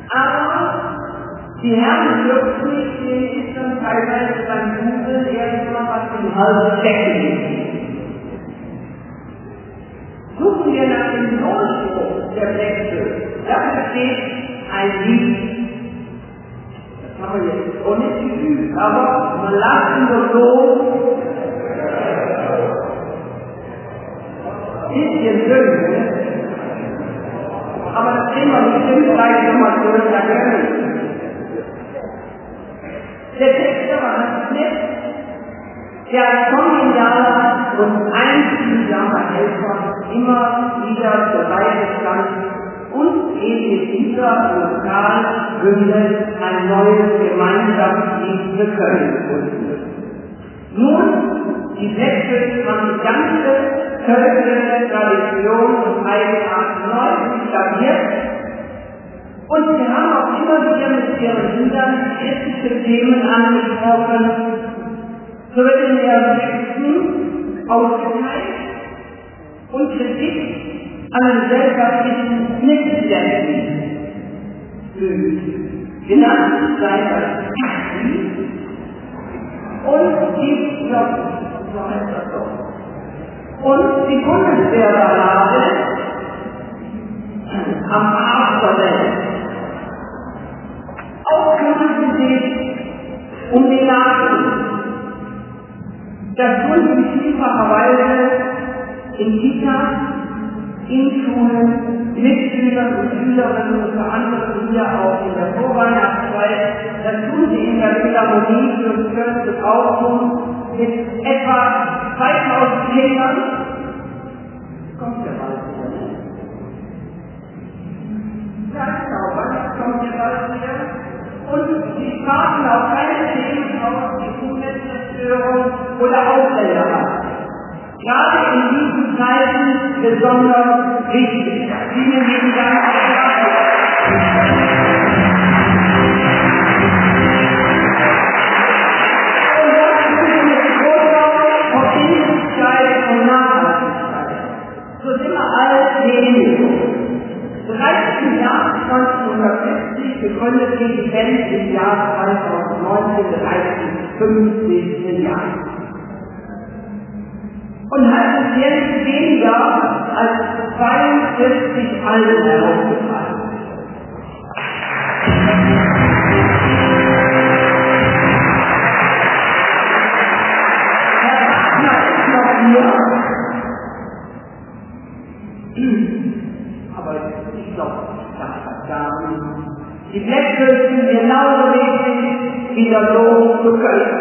Aber die Herren dürfen nicht, denen ist dann teilweise beim Google erstmal was im Hals stecken. Suchen wir nach dem Lohnspruch der Wechsel. Da steht ein Lied. Das haben wir jetzt auch nicht geübt, aber man lassen wir so. Bisschen dünn, ne? Aber das kriegen wir bestimmt gleich nochmal durch, da gerne. Der Text aber hat nett. Der als Kommentar und einfühlsamer Helfer immer wieder zur Seite stand und eben in dieser Lokalbündnis ein neues Gemeinschaftslied bekönnen konnte. Nun, die Wechsel haben die ganze völkische Tradition und Eigenart neu etabliert und sie haben auch immer wieder mit ihren Liedern kritische Themen angesprochen, so wird in der Texten ausgeteilt und Kritik an den gesellschaftlichen Missständen genannt sei das und die Bundeswehrballade am Arsch der Welt. Auch kümmern sie sich um die Nachrichten. Das tun sie vielfacher Weise in Kitas, in Schulen, mit Schülern und Schülerinnen und für andere hier auch in der Vorweihnachtszeit. Das tun sie in der Philharmonie für das Brauchtum mit etwa 2000 Kindern. Kommt der bald wieder, ne? Ja, genau, wann kommt der bald wieder? Und sie sprachen auch keine Themen aus, die Umweltzerstörung oder Ausländerhaft. Gerade in diesen Zeiten besonders wichtig. Vielen lieben Dank auch dafür. Und das ist mit großer Verbindlichkeit und Nachhaltigkeit. So sind wir alle ähnlich. Bereits im Jahr 1970 gegründet die Band im Jahr 2019 bereits 50 Jahren. Und hat bis jetzt weniger als 42 Alben herausgebracht. Herr Wagner ist noch hier. Aber ich glaube, das gar nicht. Die Plätze sind genauso wichtig wie der Lohn zu Köln.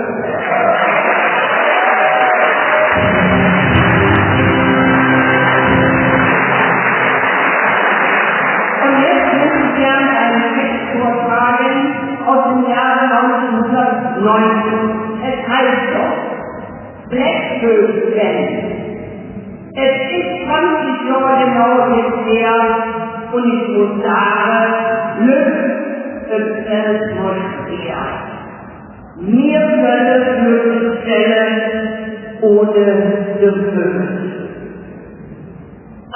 Aus dem Jahre 1919. Es heißt doch, Blackbird Band. Es ist 20 Jahre genau jetzt her und ich muss sagen, Glück ist es noch eher. Mir können Glück stellen ohne Gefühl.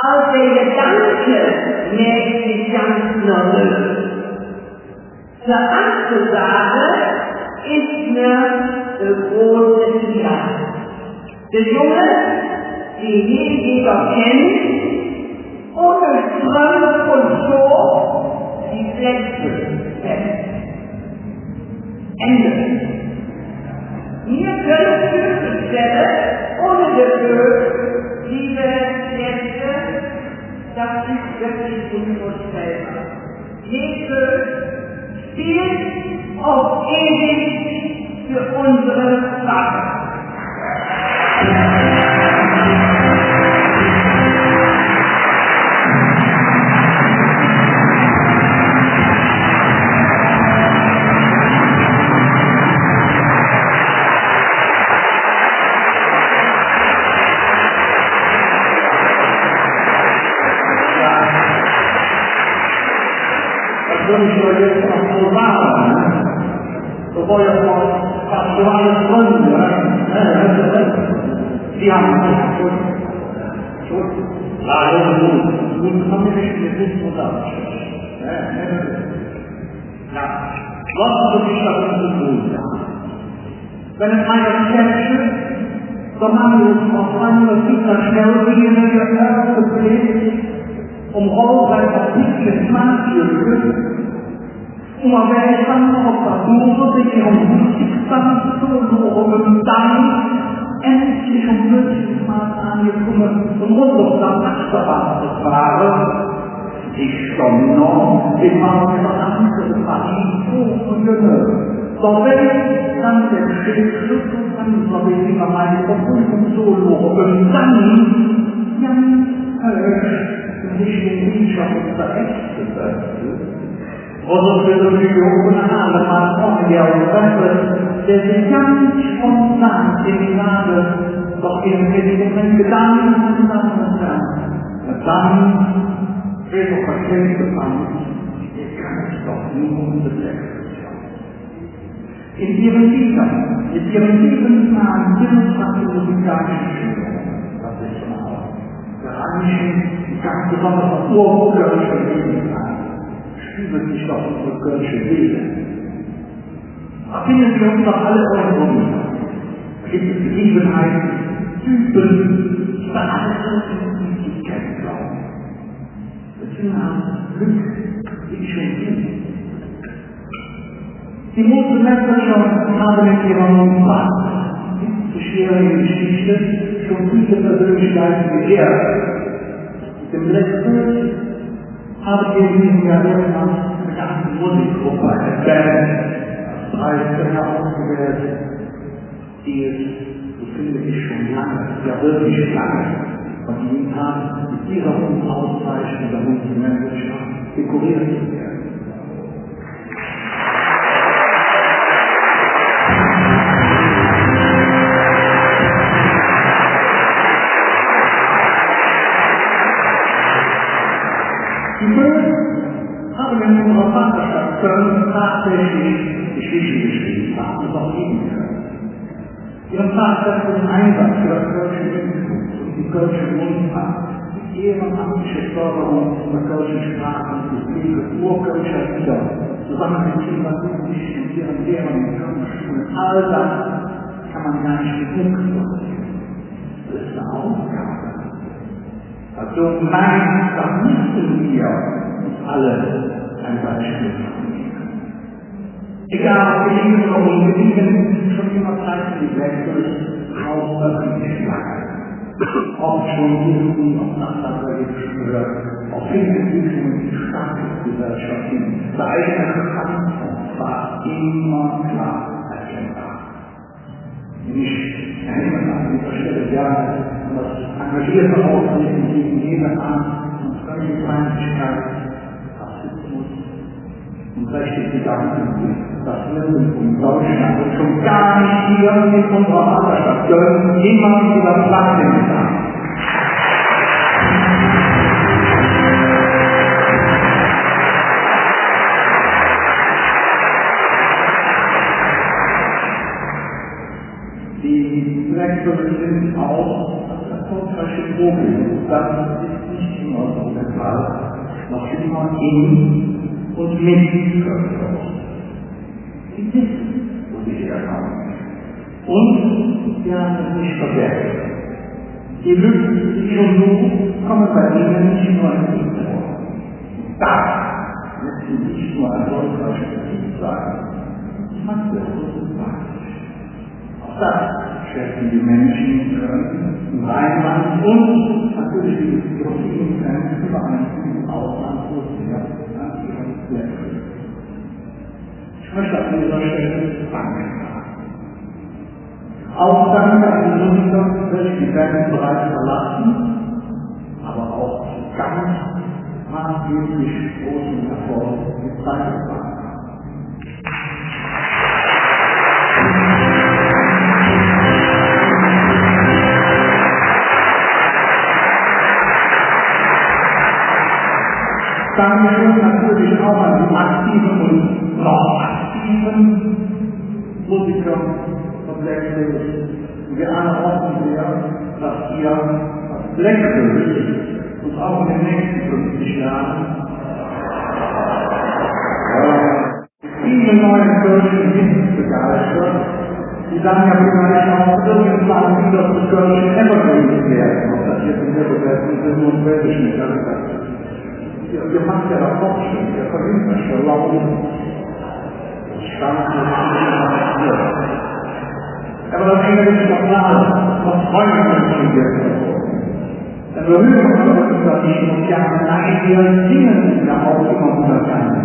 Aus der Gedanke näht sich ganz nervös. Zur andere Sache ist eine große Liebe. Der Junge, die jeder kennt, ohne Ström und Show, die Plätze kennt. Ende. Mir können Glückstelle ohne Gefühl, liebe Plätze, das ist wirklich unvorstellbar. Jesus spielt auf ewig für unsere Sache. Wenn es einer Kirche, so mangelt es auf andere Kinder schnell wie in der Erde gepflegt, Rollen auf nicht Maßgeblich, aber ich kann auch versuchen, sich wichtigsten zu dann endlich wirklich mal angekommen und rund das Nachbarn zu fahren. Ich schon noch immer andere Partie und Jünger. Doch wenn ich dann den Schritt kann, so wie immer meine Verfügung so loben, dann nicht den Wirtschaft verächtet. Oder für die Millionen alle mal von der Welt, der sich ganz spontan in Lage, doch in den Gedanken zusammenhängt. Und dann wird auch erkennt gefangen, ich kann es doch nur unbedeckt. In ihren Liedern, in ihren Lebensnamen, ihre musikalischen Schilderungen, das ist schon auch. Die ganz besonders urkirchliche Lebensnamen spiegelt sich doch unsere kirchliche Seele. Da finden wir uns doch alle irgendwo wieder. Da gibt es Gegebenheiten, Typen, die bei allen irgendwie kennen, glauben. Deswegen haben Glück, wie schon sind. Die Mustermesser schon haben mit ihrem schweren Geschichte schon viele Persönlichkeiten geehrt. Im letzten haben wir in diesem Jahr irgendwann eine ganze Musikgruppe, eine Band, als Preisträger ausgewählt, die es, so finde ich, schon lange, ja wirklich lange, verdient haben, mit dieser Auszeichnung der Musikmanagerschaft dekoriert zu werden. Haben wir in unserer Vaterstadt Köln tatsächlich Geschichte geschrieben, haben es auch geben können. Ihren tatsächlichen Einsatz für das Kölsche Institut und die Kölsche Mundart, die ehrenamtliche Förderung der kölschen Sprache und des Lebens urkölscher Lieder, zusammen mit Kindern und ihren Lehrern in Kölner Schulen, all das kann man gar nicht genug sagen. Das ist eine Aufgabe. Also nein, da müssen wir uns alle ein Beispiel nehmen. Egal, ob wir lieben oder unbedingt, schon immer Zeit für die Wechsel raus öffentlich lange. Auch schon irgendwie auf Nachbarn gehört, auf Entwicklungen die Staatsgesellschaft hin. Der eigene Standpunkt war immer klar erkennbar. Ich erinnere an dieser Stelle gerne an das engagierte Auftreten gegen jede Art und völlige Feindlichkeit, Rassismus und rechte Gedanken, das wir in Deutschland und schon gar nicht hier in unserer Vaterstadt Köln jemand über Platz haben. Die Wechsel sind auch das erfolgreiche Problem. Das ist nicht immer so der Fall, noch immer in und mit Körper. Sie wissen, wo sie herkommen. Und wir haben es nicht vergessen. Die Lücken, die schon so kommen bei ihnen nicht nur in die vor. Das wird sie nicht nur erfolgreich sein. Ich mag das so sympathisch. Auch das schätzen die Menschen im Rheinland und natürlich die Europäischen Grenzen überall im Ausland, wo sie ja an ihrem Werk sind. Ich möchte an dieser Stelle Danke sagen. Auch dank an die Musikers, die werden bereits verlassen, aber auch ganz maßgeblich großen Erfolg gezeigt haben. Dankeschön natürlich auch an die aktiven und noch aktiven Musiker von Blackfish. Wir alle hoffen sehr, dass ihr das Blackfish uns auch in den nächsten 50 Jahren viele neue Kirchen Hits begeistert. Die dann ja vielleicht auch irgendwann wieder zu Kirchen Evergreen werden, ob das jetzt in der Bewertung sind und welchen Charakter. Wir machen ja auch Fortschritt, wir verhindern schon laut. Das stand hier. Aber das englische Personal, was freuen wir Denn wir hören, dass die Sozialen wir singen ja auch immer wieder gerne.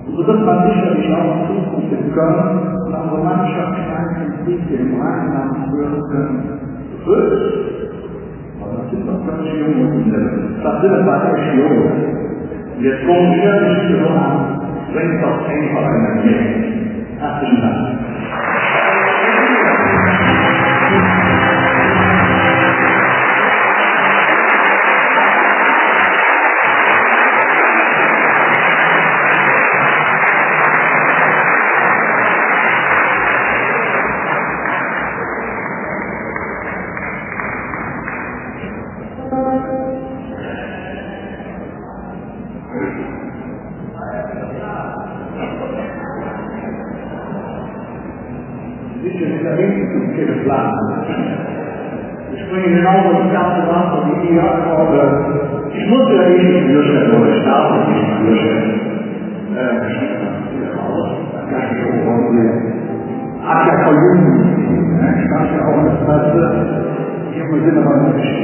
Und so wird man sicherlich auch in Zukunft in Köln und unsere Mannschaft Krieg im Rheinland hören können. Das sind doch ganz junge. Das sind aber echt junge. Jetzt kommen wir nicht zu hören, bringt doch einfach eine Nähe. Herzlichen Dank. Ich bringe genau das ganze Wasser wie ihr, aber ich muss ja nicht führstellen oder ich darf nicht führstellen. Hat ja verjüngt, ich darf ja auch das Ganze, wir sind aber nicht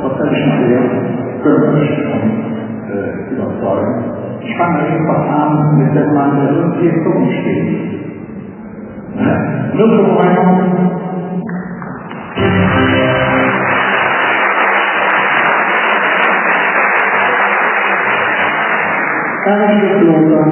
was kann ich nachher, können wir nicht überzeugen. Ich fange einfach an mit dem Mann, der irgendwie vor mir steht. Nur so rein. Danke, Lothar.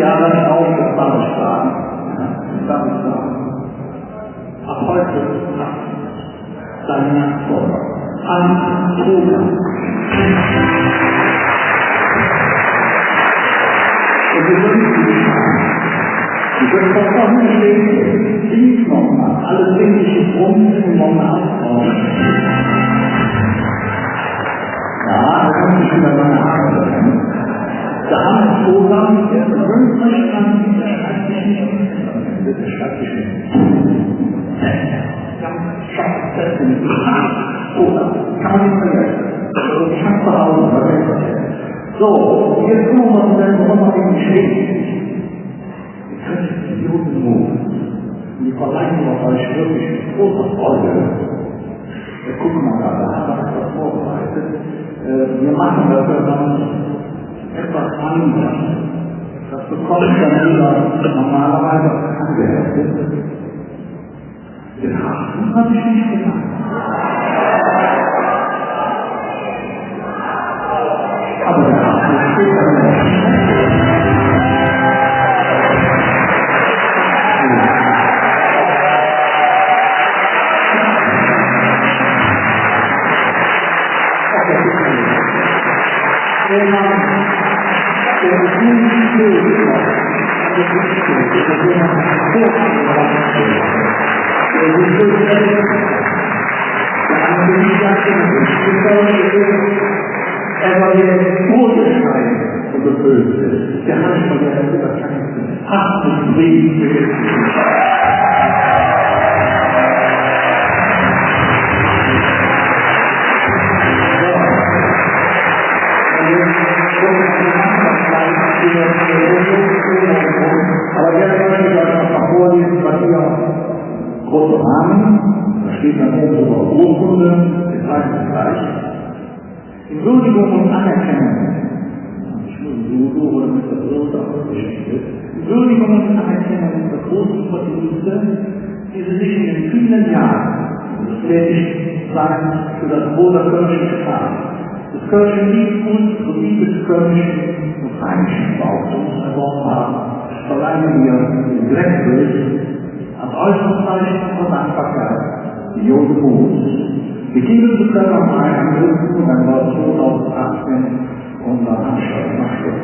Jahre aufgebaut waren. Ab heute hat sein Nachfolger Hans Truger. Und wir würden die wird vollkommen stehen, links nochmal, alle sinnlichen Brummen nochmal aufbauen. Ja, da kann ich wieder meine Haare treffen. Da haben wir Truger, der berühmt an der Schreibtisch nicht. Oder kann man nicht vergessen. Ich habe zu Hause vergessen. So, jetzt gucken wir mal, warum man eben steht. Ihr könnt die Idioten rufen. Die verleihen auf euch wirklich mit großer Freude. Wir gucken mal da haben wir etwas vorbereitet. Wir machen das dann etwas anders. Das bekommt dann wieder normalerweise angeheftet. Den Hafen habe ich nicht gemacht. Aber der Hafen steht dann nicht. Er war der Todesschein. und befüllt ist. Der Handschlag der Überschreibung hat den Frieden gewinnt. Aber jetzt möchte ich euch noch mal vorlesen, was ihr große Rahmen, da steht dann oben über Urkunde, wir zeigen es gleich. In Würdigung und Anerkennung, in Würdigung und Anerkennung der großen Verdienste, die sie sich in den vielen Jahren des Tätigseins für das Wohl der Kirche getan. Das kirchliche und sowie des kirchlichen und heimischen Bautums erworben haben, verleihen wir den Dreckbild als äußeres Zeichen von Dankbarkeit, die Jode Buß, beginnen zu können am 31. November 2018 unser Anschluss nach Schluss.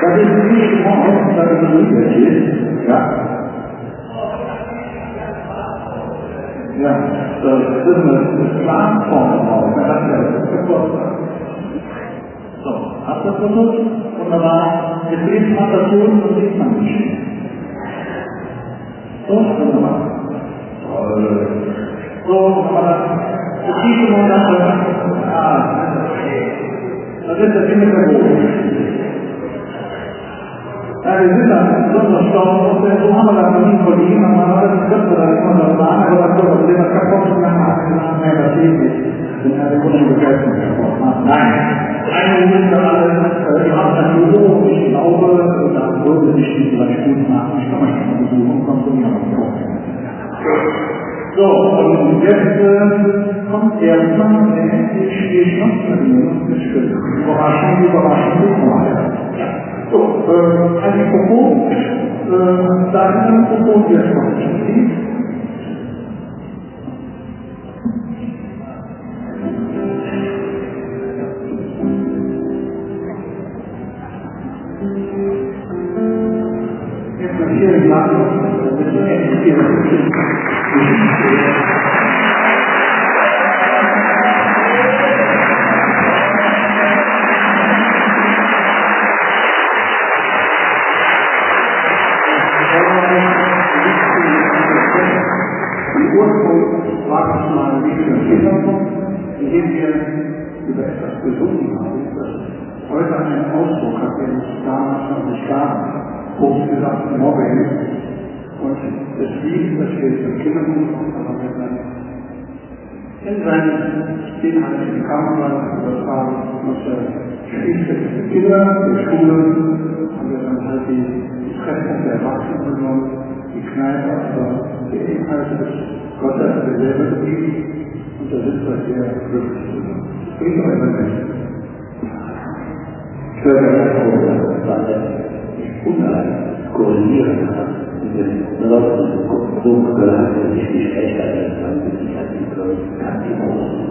Das ist nicht morgen, dass es nicht ist. Ja. Ja, das ist eine Planform auch. Man hat ja das Geburtstag. So, habt ihr das versucht? Wunderbar. Jetzt lesen wir das Tun und sieht man nicht. So, wunderbar. So, aber das sieht man dann. Das ist das Ende der Wohnung. Ja, wir sind dann besonders stolz, und so haben wir das noch nie verliehen, normalerweise könnte das immer so sagen, aber das wird auch immer kaputt und dann hat man mehr das nicht. Denn er hat die Begeisterung kaputt. Nein, eine Minute alle, ihr habt ein Büro, und ich glaube, da würde sich die vielleicht gut machen. Ich kann mal schon mal besuchen, kommt zu mir noch. So, und jetzt kommt erstmal die Schnappverdienung des Stückes. Überraschung, Überraschung. So, ein Mikrofon, da ist ein Mikrofon jetzt noch nicht. Jetzt mal hier im Laden, das ist echt hier. Indem wir über etwas gesungen haben, das heute einen Ausdruck hat, den es damals noch nicht gab, kurz gesagt Mobbing. Und das Lied, das wir im Kinderbuch haben, in seinen inhaltlichen Kampfplan übertragen, schließt die Kinder der Schule, haben wir dann halt die Treffpunkt der Erwachsenen genommen, die Kneipe, aber der Inhalt ist Gott sei Dank derselbe geblieben. Und da sind wir sehr glücklich. Bringt euch mal mit. Ich höre das auch, dass ich unheimlich korrigieren kann. Diese Leute, so gehört, dass ich nicht recht hatte, dann bin ich halt die großen anderes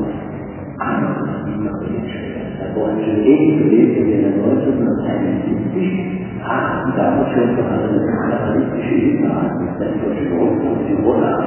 Da wollen wir gewesen in den 1971 haben damals schon eine kapitalistische Ebene an, das ist durch die Rundfunk, die Rolle an.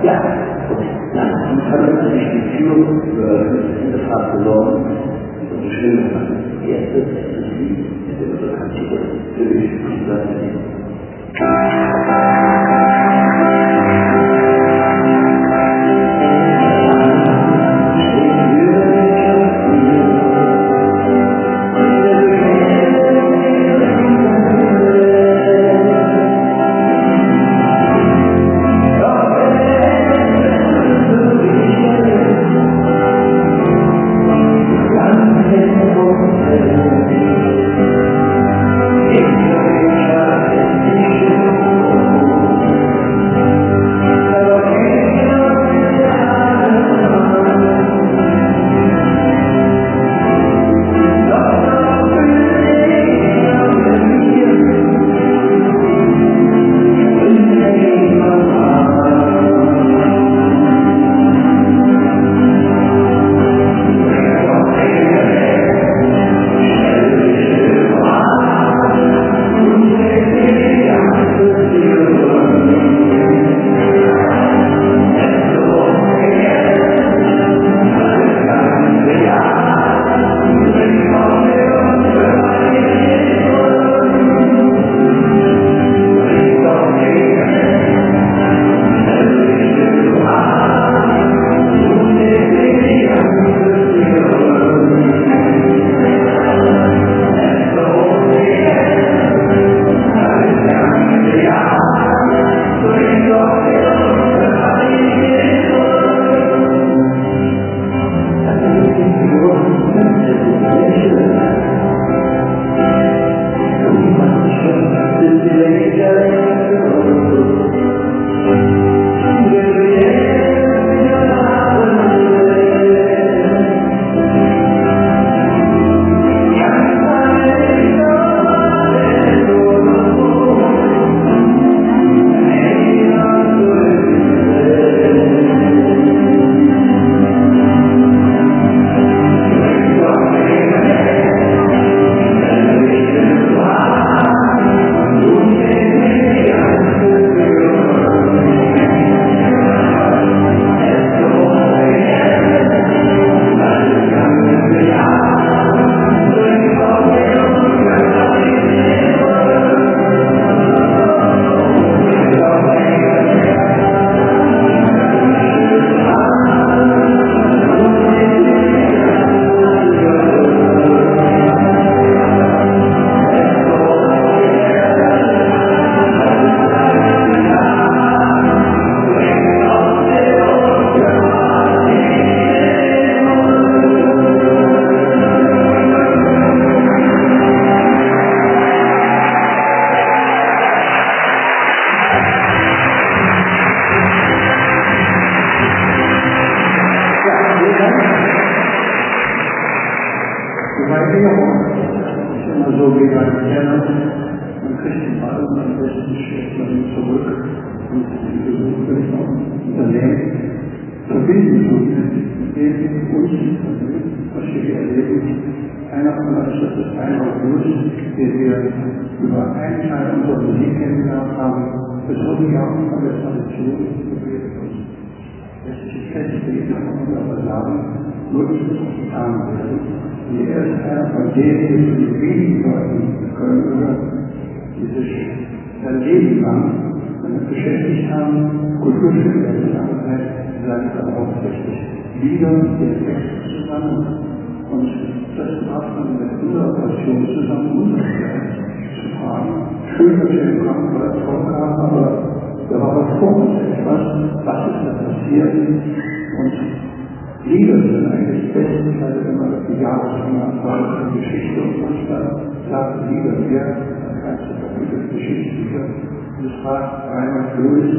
Ja, dann kann sich die Tür in der Fahrt verloren und die Schwimmen an. Erstes Lied in der Bekannte für die Erklärung ist immer so wie beim Tennis. Man kriegt den Ball und am besten schlägt man ihn zurück und die Versuche im Unternehmen verbinden tut mit dem uns, was wir hier erleben. Einer von uns, das ist Reinhold Lutz, den wir über einen Teil unserer Musik kennengelernt haben, besuchen wir auch von der Tradition gewählt uns. Letztlich festlegen von unserer Sagen, nur nicht getan werden. Und er ist einer von denen, die zu den wenigen Leuten können gehören, die sich sein Leben lang damit beschäftigt haben, Kulturstücke in der Arbeit, sagen aber hauptsächlich Lieder, den Text zusammen. Und das macht man mit unserer Passion zusammen, unsere Zeit zu fragen. Schön, dass wir den Kampf oder Erfolg haben, aber da war was vor uns etwas, was ist da passiert? Und Lieder sind eigentlich bestenfalls immer die Jahresanfang der Geschichte und manchmal sagen Lieder mehr als ganze Kapitel Geschichtsbücher. Und es war Reinhold Lewis,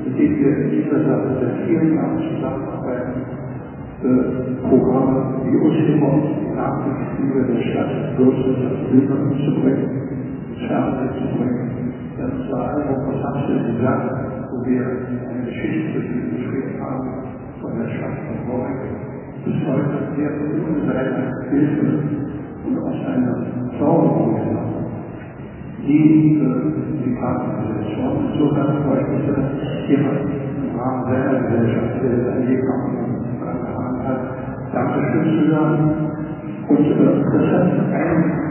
mit dem wir in dieser Sache seit vielen Jahren zusammenarbeiten. Programme wie Uschimmer, die Nachrichtenspiele der Stadt, bloß das Bilder umzubringen, ins Fernsehen zu bringen. Das war einfach fantastisch gesagt, wo wir eine Geschichte geschrieben haben von der Stadt von Borek. Bis heute sehr ohne seine Hilfe und aus einer Sorge die Partnerorganisation. Insofern freut mich, dass jemand im Rahmen seiner Gesellschaft, der sein Leben hat, Dankeschön zu sagen. Und das hat einen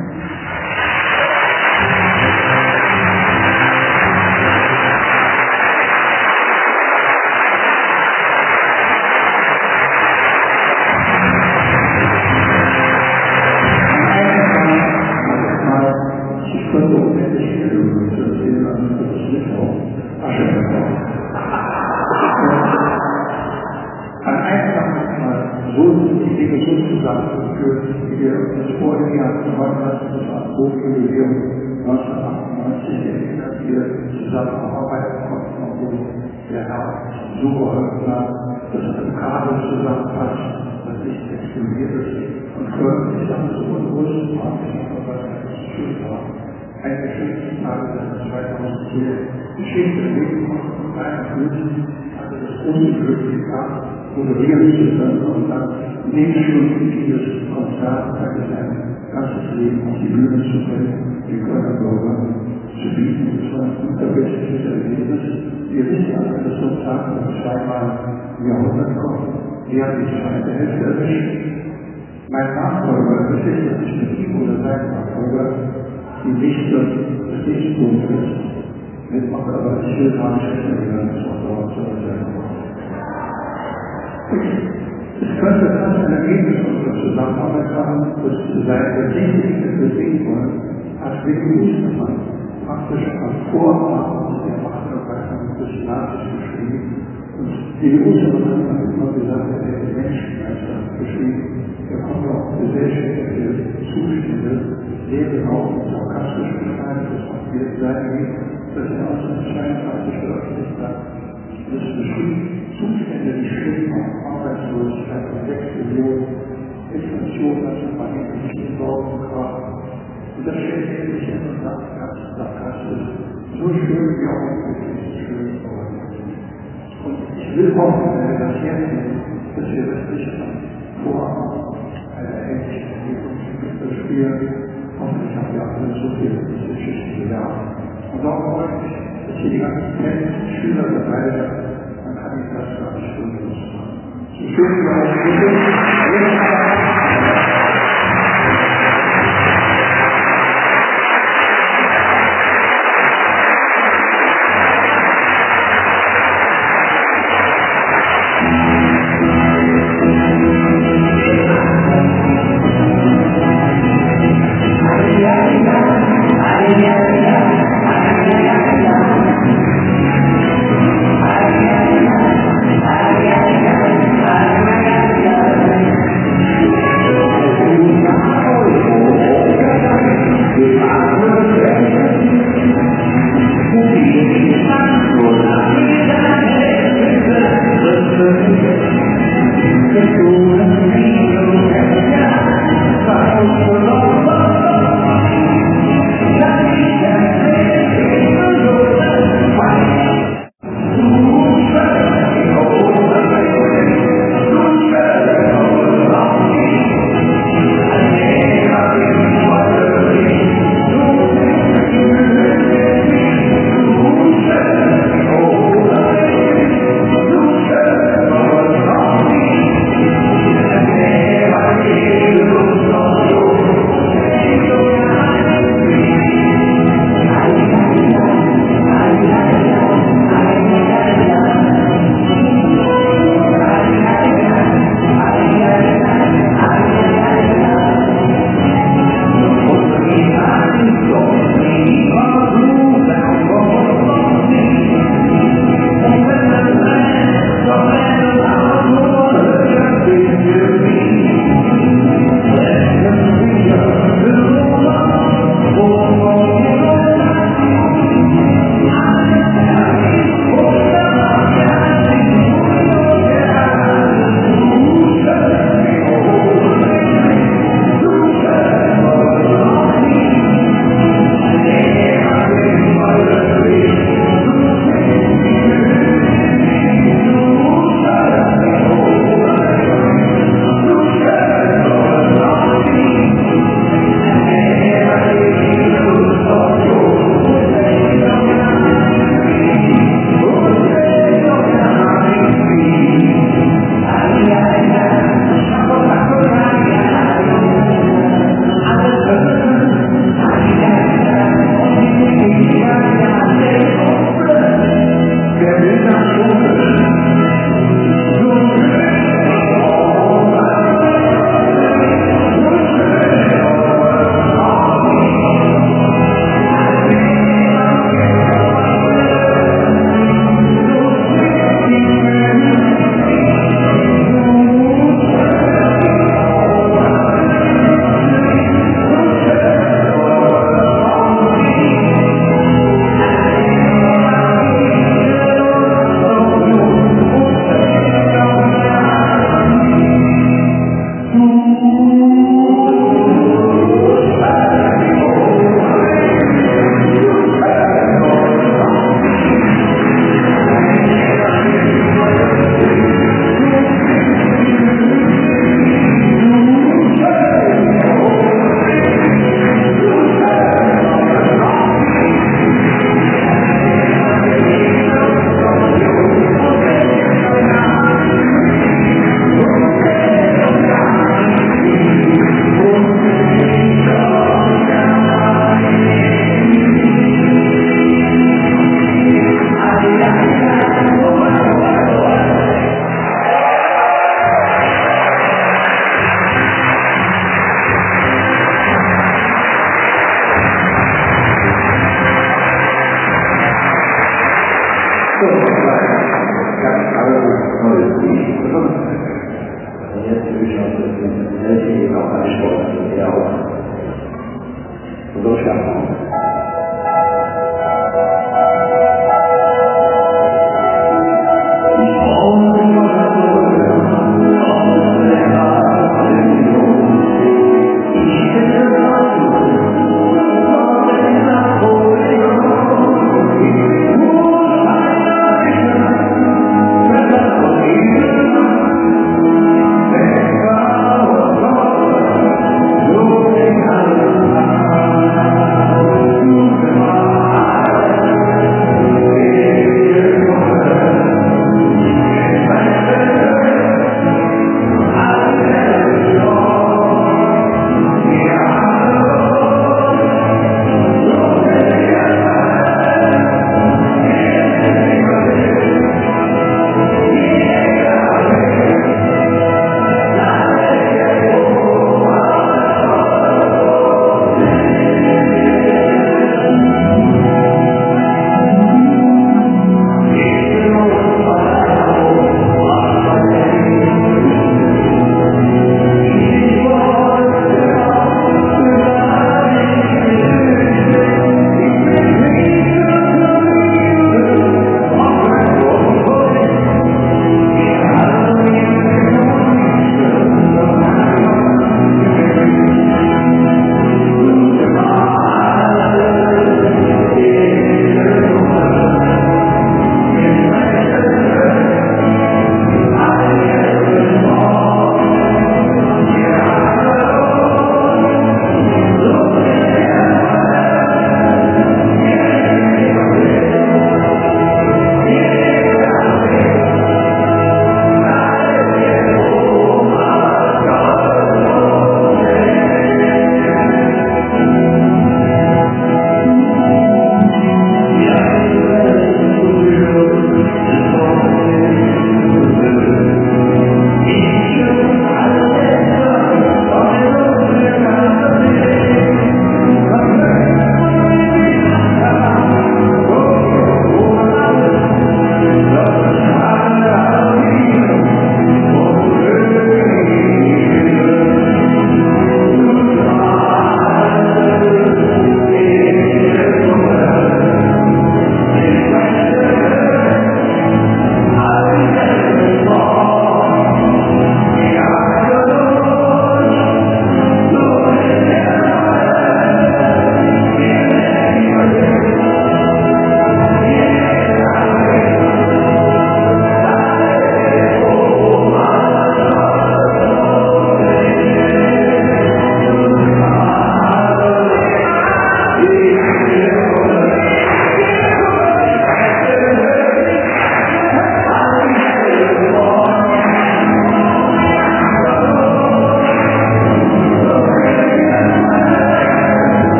zusammengeführt, wie wir das vorige Jahr gemacht haben, das Hochjubiläum 1998 erinnert, wir zusammenarbeiten konnten, obwohl der Herr so geholfen hat, dass ein Kabel zusammenpasst, das nicht explodiert ist und förmlich dann so unruhig war, was ganz schön war. Ein Geschichtstag, das in 2004 Geschichte erlebt hat und Reinhold hatte das unglücklich gehabt, moderieren zu können und dann Stunden dieses Konzert eigentlich ein ganzes Leben auf die Bühne zu bringen, die Kölner Bürger zu bieten. Das war ein unterwürdiges Erlebnis. Wir wissen ja, dass so ein Tag zweimal im Jahrhundert kommt. Er hat die zweite Hälfte erwischt. Mein Nachfolger, das ist ja nicht mit ihm oder sein Nachfolger, die Lichter des Lichtpunktes mitmacht, aber ich will gar nicht erinnern, das war dort so sein. Es könnte fast ein Ergebnis unserer Zusammenarbeit haben, dass seit der Technik bewegen wollen, hat Willi Mustermann praktisch am Vorabend der Machterweiterung des Staates geschrieben. Und Willi Mustermann hat immer gesagt, er hätte den Menschenmeister geschrieben. Er konnte auch gesellschaftliche Zustände sehr genau und sarkastisch beschreiben, das auch wir sein, dass er 1932 veröffentlicht hat. Das beschrieb Zustände, die schlimm waren, Arbeitslosigkeit von 6 Millionen, Inflation, das war nicht Sorgenkraft. Und das stellt sich etwas ganz sarkastisch, so schön wie auch ein schön und ich will hoffen, wenn wir das hernehmen, dass wir das nicht vorhaben, eine ähnliche Entwicklung spielen. Hoffentlich haben wir alle so viel Geschichte gelernt. Und auch freue ich mich, dass hier die ganzen Schüler dabei sind. Man kann ich das gar nicht stundenlos machen. So schön wie auch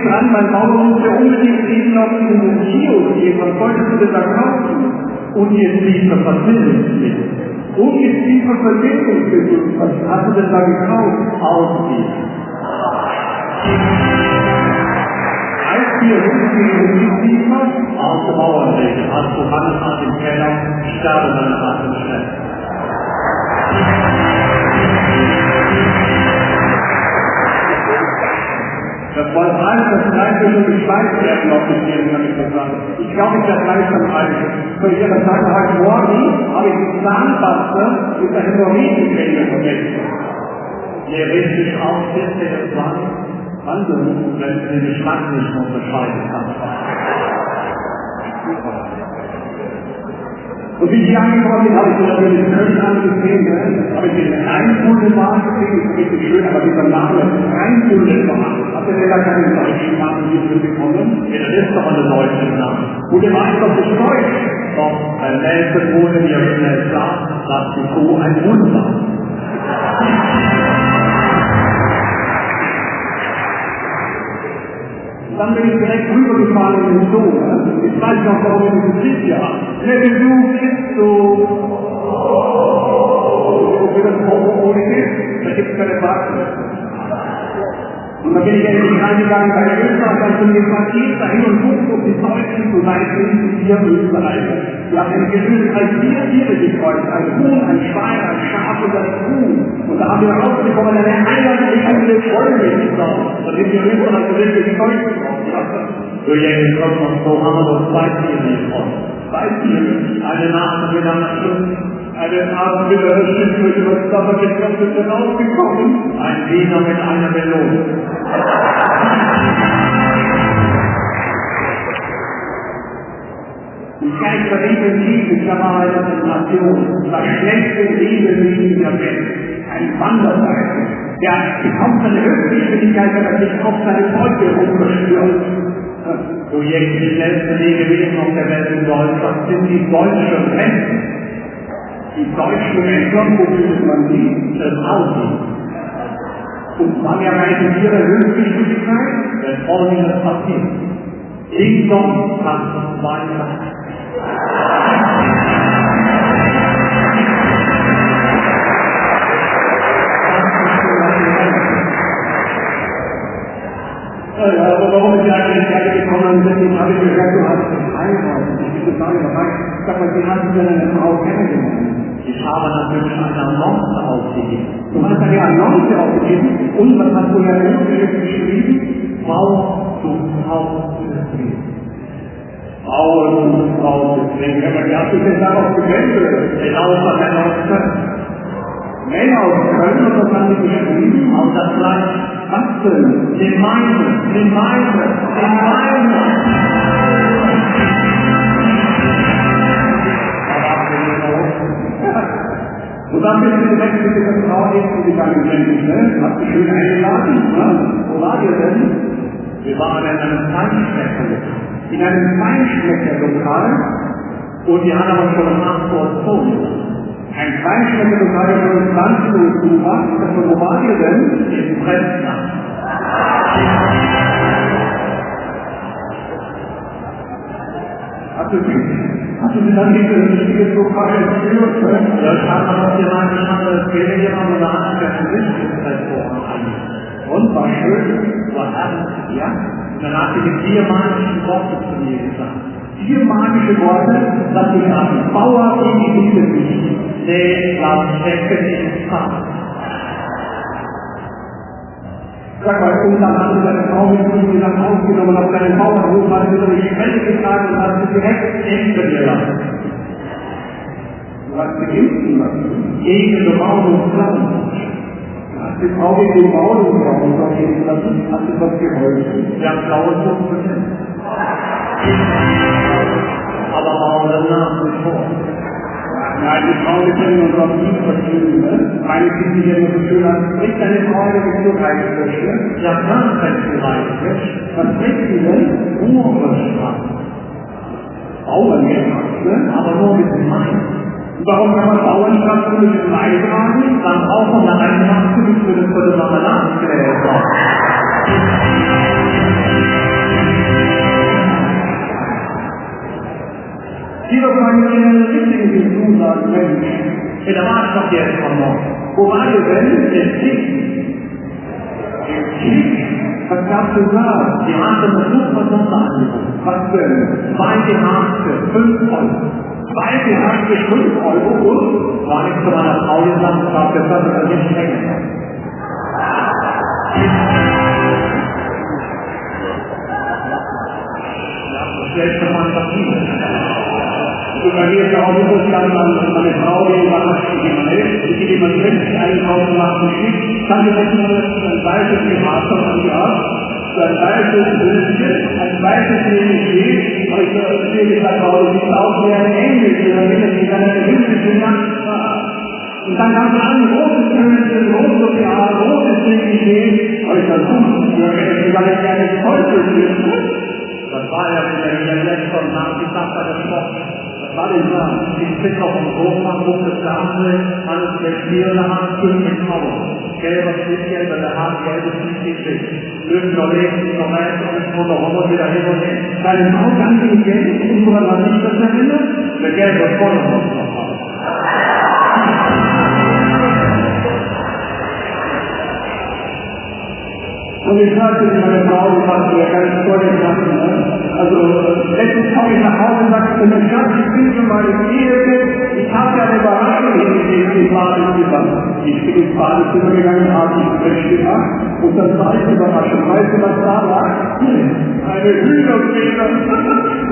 Dran, mein Bauer muss ja unbedingt eben auf diesen Kio gehen, was solltest du denn da kaufen? Ungezwiefer Verbindungsmittel. Ungezwiefer Verbindungsmittel, was hast du denn da gekauft? Ausziehen. Eisbier, Ungezwiefer, aus dem Bauernweg, hast du Handfahrt im Keller, sterbe deine Atemstelle. Das war alles, das reicht mir schon geschweißt werden, auf die Tieren, kann ich das sagen. Ich glaube, ich werde gleich am Alten. Soll ich aber sagen, heute Morgen habe ich die Zahnpasta mit der Hämorrhoidencreme vergessen. Der richtig aufsetzt, der das war anderen, wenn sie den Geschmack nicht unterscheiden kann. Und wie ich angekommen bin, habe ich mir natürlich völlig angesehen, habe ich den Rheinbullemarkt gesehen, das ist richtig schön, aber dieser Name Rheinbullemarkt, hat der gar keinen deutschen Namen hier bekommen? Ja, das ist doch eine deutsche Name. Und der war doch nicht deutsch. Doch, ein Nelson wurde mir schnell klar, dass die Kuh ein Hund war. Dann bin ich direkt rübergefahren in den Zoo. Ich weiß noch, warum ich diesen Krieg hier habe. Der Besuch ist so. Wofür das ohne ist, da gibt es keine Frage. Und dann bin ich endlich reingegangen bei der Österreicher und bin gesagt, geht da hin und guckt, ob die Deutschen so weit sind wie wir Österreicher. Wir haben in Gerüstkreis 4 Tiere gekreuzt, ein Huhn, ein Schwein, ein Schaf und ein Kuh. Und da haben wir rausbekommen, eine eierlegende Vollmilchsau. Da sind die Österreicher wirklich stolz drauf. So jetzt kommt noch so, haben wir doch 2 Tiere gekreuzt. 2 Tiere, eine Nacht miteinander Schluss. Einen Abend mit einer Schildkröte, was da war gekommen, ist rausgekommen. Ein Wiener mit einer Melone. Die geisterintensiv ist ja mal eine Nation. Das schlechte Leben der Welt. Ein Wanderfalk. Der bekommt seine Höchstgeschwindigkeit, wenn er sich auf seine Beute umverstürzt. So jetzt die letzte Lebewesen auf der Welt in Deutschland sind die deutschen Renten. Die deutschen Rentner, wo findet man die? Das Auto. Und wann erreichen ihre Höchstgeschwindigkeit? Wenn Folgendes passiert. Ding Dong kann 2 Jahre. Aber warum ich eigentlich gerne gekommen bin, habe ich gesagt, du hast geheiratet. Ich bin total dabei. Sag mal, wie hast du denn eine Frau kennengelernt? Ich habe natürlich eine Annonce aufgegeben. Du hast eine Annonce aufgegeben und was hast du in der Hochschrift geschrieben? Frau zu Frau des Lebens. Frau zu Frau des Lebens. Aber wie hast du denn darauf gewendet? Genau, was Männer aus Köln. Männer aus Köln, und was haben die geschrieben? Aus das Land. Was denn? Den meinen, den meinen, den meinen. Und dann bist du direkt mit dieser Frau hingegangen, ne? Hast du schön eingeladen, ne? Wo war ihr denn? Wir waren in einem Feinschmeckerlokal. In einem Feinschmeckerlokal und die hat aber schon 8 Portionen. Ein Feinschmeckerlokal, der von 20 Uhr zu macht. Wo war ihr denn? In Prenzlau. Hast du sie dann nicht das richtige Lokal geführt? Ja, ich habe noch jemand, ich habe das Geld jemand oder andere Gesichtsinvestoren an. Und war schön, war herrlich, ja? Und dann hat sie die 4 magischen Worte zu mir gesagt. 4 magische Worte, dass ich an Bauer in die Mitte nicht. Nee, lass stecken ins Fach. Sag mal, und dann hast du deine Frau mit dir nach Hause genommen, auf deinen Bauernhof, hast du durch die Welt getragen und hast sie direkt impfen gelassen. Du hast sie impfen lassen. Gegen den Baum und Pflanzen. Du hast die Frau gegen den Baum und Pflanzen impfen lassen. Hast du was geholfen? Ja, blaue Zunge. Aber Bauern nach wie vor. Nein, die Frau ist ja immer noch nie verstehen, ne? Meine Kinder hier immer so schön an. Bringt deine Frau denn so Reisfläche? Ja, klar, wenn sie Reisfläche. Was bringt sie denn? Urverstraft. Bauern gemacht, ne? Aber nur mit dem Main. Warum kann man Bauernschaft mit dem Main tragen? Dann braucht man da einen Machtgebiet für das Marmeladengläser. Lieber Freunde, eine richtige Zusagen, Mensch. Da war es doch jetzt von morgen. Wo war ihr denn? Der Krieg. Was gab's denn da? Die Harte mit Suchversuch angefangen. Was denn? 2 Geharte, 5 Euro. 2 Geharte, 5 Euro und war nicht zu meiner Frau gesagt, ich habe gesagt, dass ich nicht hängen. Das schlechte Fantasie. Bei mir ist ja auch so, dass meine Frau, die überrascht mich immer nicht. Ich gehe immer drin, einkaufen, macht mich schick. Kann ich jetzt nur ein weißes Geharte an die Art, ein weißes Höschen, ein weißes Leben aber ich sehe gesagt, Frau, sieht aus wie ein Engel, die dann eine himmlische Nacht war. Und dann haben wir ein rotes Höschen, rotes Haar, rotes Leben, aber ich sage, ich kann nicht gerne Teufel wissen. Das war ja wieder jetzt schon Nachmittag bei der Sport. Was war denn da? Ich bin auf dem Sofa, gucke das Fernsehen, alles der Stier in der Hand, 5 Euro. Gelber Stiefgeld, der Hand, gelbes Stiefgeld. Löwen noch links, noch rechts, und ich muss noch Homo wieder hin und her. Deine Frau kann sich Geld, und woran man sich das erinnert? Der Geld wird voll und muss noch haben. Und ich sagte meine Frau, die macht ja ganz tolle Sachen, ne? Also, letztens komme ich nach Hause und sagte, mein Schatz, ich bin schon mal im Ehebett, ich habe ja eine Überraschung hingegeben im Badezimmer. Ich bin ins Badezimmer gegangen, habe die Wäsche gemacht und dann war ich überrascht. Weißt du, was da war? Eine Hühnerfeder.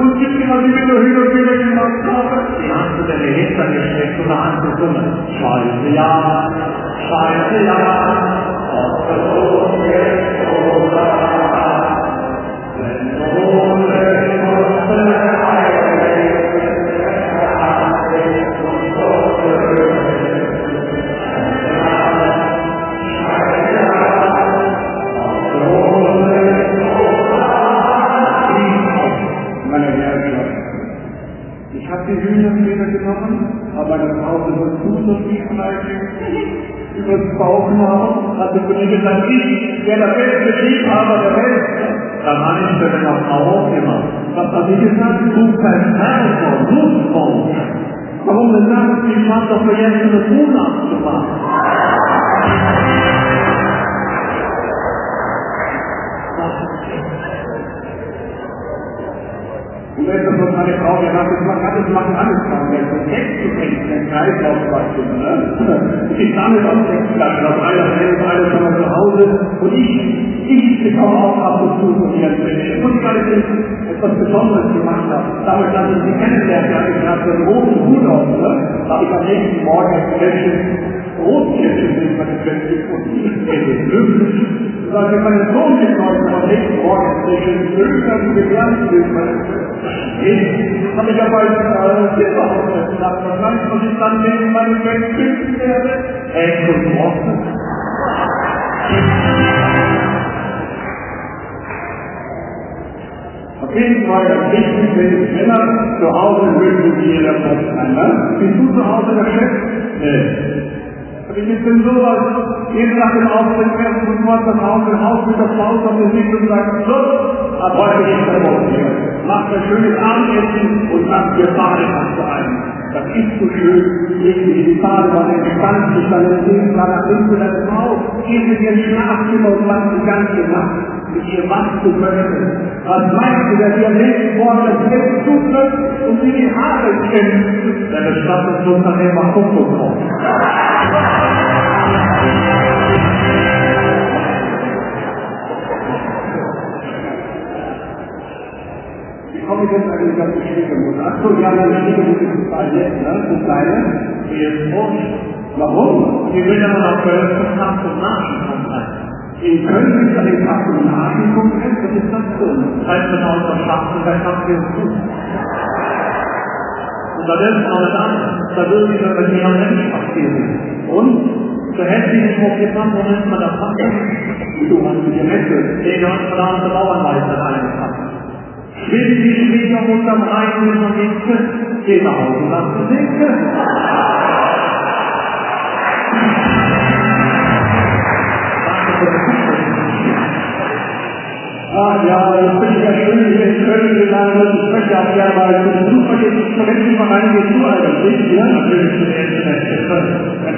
Und wisst ihr, was ich mit der Hühnerfeder gemacht habe? Die hast du deine Hintern gesteckt und hast du gesungen. Scheiße, ja. Scheiße, ja. Ich habe die Hühnerfeder genommen, aber meine Frau ist über Fuß und über das Bauchnabel, hat sie zu mir gesagt, ich wäre der beste Liebhaber der Welt. Da war ich für meine Frau gemacht. Was hat sie gesagt? Du kein Herr, Lustfrau. Warum denn das? Ich habe doch für jetzt eine Kuh abgemacht. Und wenn das von meine Frau gesagt ist, man kann das machen, alles machen, wenn es Sex zu trinken, den Kreislauf beispielsweise, ne? Ich sammle auf Sexflaschen, auf einer Stelle, alles von zu Hause, und ich bekomme auch ab und zu von ihren Menschen. Und ich alles etwas Besonderes gemacht habe. Damals, als ich sie kennenlernte, hatte ich gerade so einen roten Hut auf, ne? Da habe ich am nächsten Morgen ein Fläschchen Rotkäppchen mit meinem Fläschchen gefunden. Als ich meinen Sohn gekauft habe, am nächsten Morgen ein Fläschchen Öl, gelernt mit meinem Ich habe mich aber als Silberhaus gedacht, was meinst du, was ich dann neben meinem Bett finden werde? Echt und offen. Auf jeden Fall das Wichtigste ist, Männer zu Hause wünschen sie jeder Platz ein, ne? Bist du zu Hause der Chef? Nee. Ich bin sowas, jeden Tag im Auftritt, fährst du sofort nach Hause, im Haus mit der Frau auf den Sicht und sagst, so, ab heute nicht der Woche hier. Macht ein schönes Abendessen und sagt, wir Badewanne ein. Das ist so schön, irgendwie die Badewanne entspannt sich, dann erzählt man nach links der Frau, geht mit ihr Schlafzimmer und macht die ganze Nacht mit ihr was zu möchten. Was meinst du, dass ihr am nächsten Morgen das Bett zutrifft und sie die Haare kämpft? Denn es statt uns Unternehmer Foto kommt. Wie komme ich jetzt eigentlich auf die Schwiegermutter? Achso, ja, meine Schwiegermutter ist bei jetzt, ne? Das kleine. Die ist rot. Warum? Die will aber nach Köln zum Tag-und-Nachen-Kongress. In Köln ist an den Tag-und-Nachen-Kongress? Was ist das denn? Heißt das aus der Stadt und der Stadt hier zu. Und da ist noch das andere. Da will ich über die Menschen passieren. Und? So hässlich ist hochgefahren, wo nennt man das Packen? Du hast die Messe. Den hat man da aus der Bauernmeister reingepackt. Schwindelig liegt auf unterm Rhein mit der Winke, geh nach Hause, lass es sinken. Ach ja, das finde ich ja schön, hier in Köln gelandet. Ich möchte auch gerne mal zum Besucher jetzt verwenden, mal reingehen zu einem Licht, ja? Natürlich zu den Internet.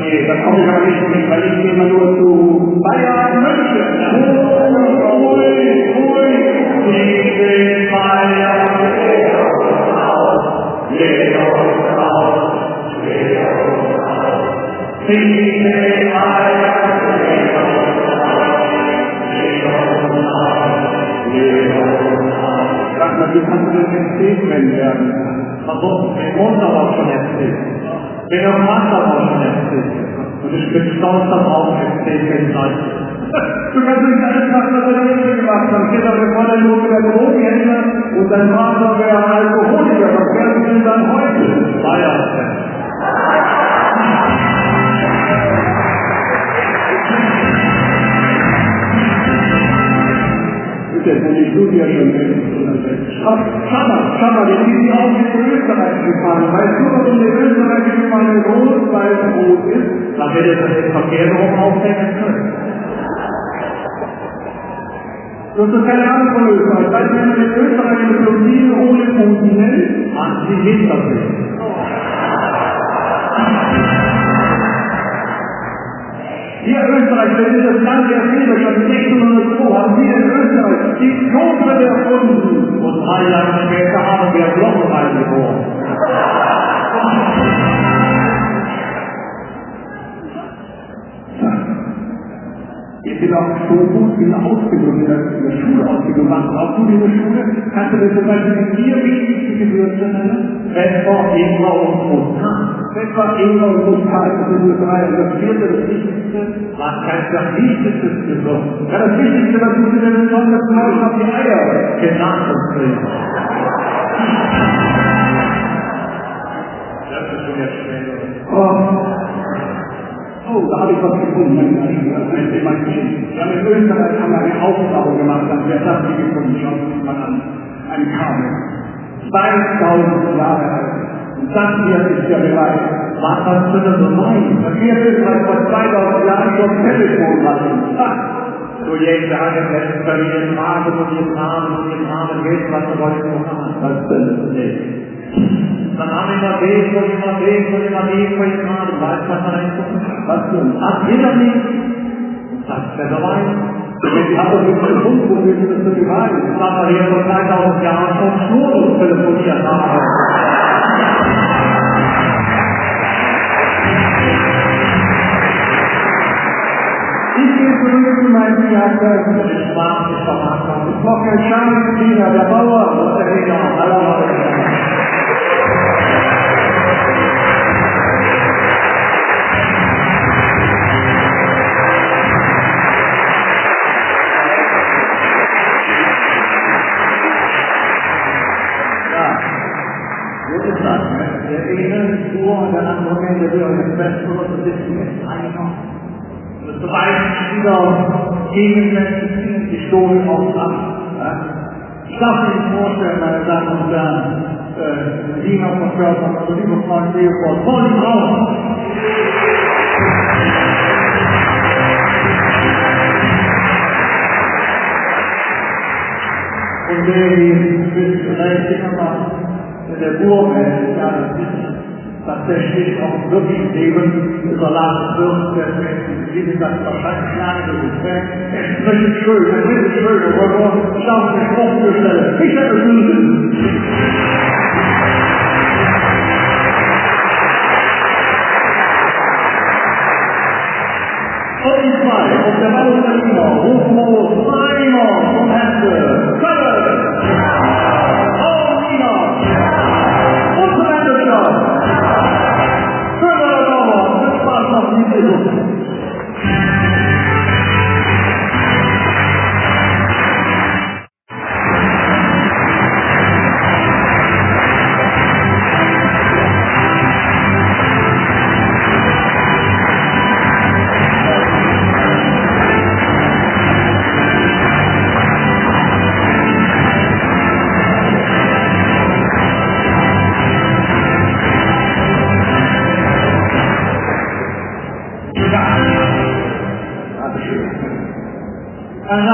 Nee, da komme ich aber nicht mit, weil ich gehe immer nur zu Bayern München. Ich will Bayern wie kannst du denn Statement werden? Warum? Den Mund aber auch schon erzählt. Den Mann aber auch schon erzählt. Und ich bin stolz darauf, Statement sein. Du kannst nicht alles machen, was er nicht gemacht hat. Geht aber vor der Not der Drogenhändler und dein Vater wäre Alkoholiker. Was werden wir denn dann heute? Bayern. Das tut ja schon schau mal, die sind auch in Österreich gefahren. Weißt du, was in der Österreich gefahren rot, weil es rot ist? Da hätte das den Verkehr darauf aufhängen können. Du hast doch keine Ahnung von Österreich. Weißt du, wenn man in Österreich eine Blondine ohne Punkten nennt? Ach, die geht das nicht. Hier in Österreich, das ist das Land der Fehler, schon 1602 haben wir in Österreich die Klobrille erfunden. Und 3 Jahre später haben wir Glockenrein geboren. Ich bin auch so gut in der Ausbildung, in der Schule ausgebildet. Machst du auch gut in der Schule? Kannst du dir zum Beispiel die 4 wichtigsten Gewürze nennen? Pfeffer, Ingwer und Muskat. Pfeffer, Ingwer und Muskat, das sind nur 3. Und das 4. das Wichtigste, was heißt das Wichtigste Gewürz? Ja, das Wichtigste, was du dir besonders machst, auf die Eier genannt und kriegst. Das ist schon jetzt schnell. Oh, da habe ich was gefunden, ein Thema Kind. Wir haben in Österreich eine Aufbau gemacht, dann wir das hier gefunden, schauen wir mal an. Ein Kabel. 2000 Jahre alt. Und das hier ist der Beweis. Was hast du denn so meinen? Das hier ist halt vor 2000 Jahren schon Telefon hatten. So jeder hat den letzten verliehen Fragen und den Namen, wissen, was du heute noch hast. Was denn? Nee. Dann haben wir immer den, weißt du, was da reingucken? Was denn? Ach, jeder nicht. Das ist der Beweis. Ich habe doch nicht gefunden, wo wir das so beweisen. Ich habe hier vor 2000 Jahren schon Schnurlos telefoniert haben. Ich gehe zurück zu meinem Theater. Ich war nicht vermarktet. Ich mache ein Schauspieler, der Bauer und der Redner. Der eine Spur und der andere Ende will euch das Beste oder das ist jetzt einer. Und das beiden wieder gegensätzlich die Stoßen auf ab. Ich darf mir nicht vorstellen, meine Damen und Herren, Wiener Verkörper, also liebe Freund Leopold, voll drauf! Und der hier vielleicht immer der Burgmensch, ja, das ist tatsächlich auch wirklich Leben überlassen wird, deswegen ist das wahrscheinlich lange gefällt. Es ist richtig schön, aber nur schauen Sie sich aufzustellen. Ich hätte es nicht. Und die 2, auf der Baulinie, Rufmo, Simon vom Hesse, Köln!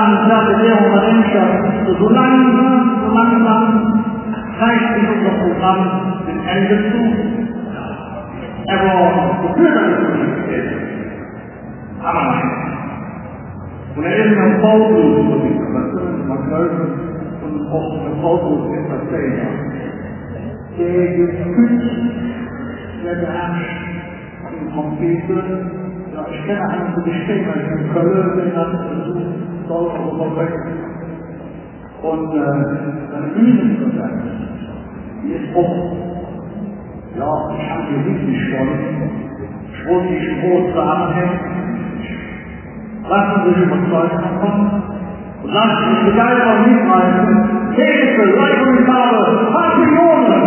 gesagt, der Referentschaft, so langsam zeigt sich unser Programm dem Ende zu. Aber wofür das ist, aber nein. Und er ist ein Paulus, man sollte und auch der Paulus etwas sehen. Der Gefühl, der beherrscht im Computer. Ja, ich kenne einen zu bestehen, weil ich in Köln bin, das ist so weg. Und seine Bühnenpräsenz, die ist offen. Ja, ich habe hier richtig schon die große Anhänge. Lassen Sie sich überzeugen davon und lassen Sie sich begeistert mitreißen. Nächste Leitungsfarbe, Patrioten!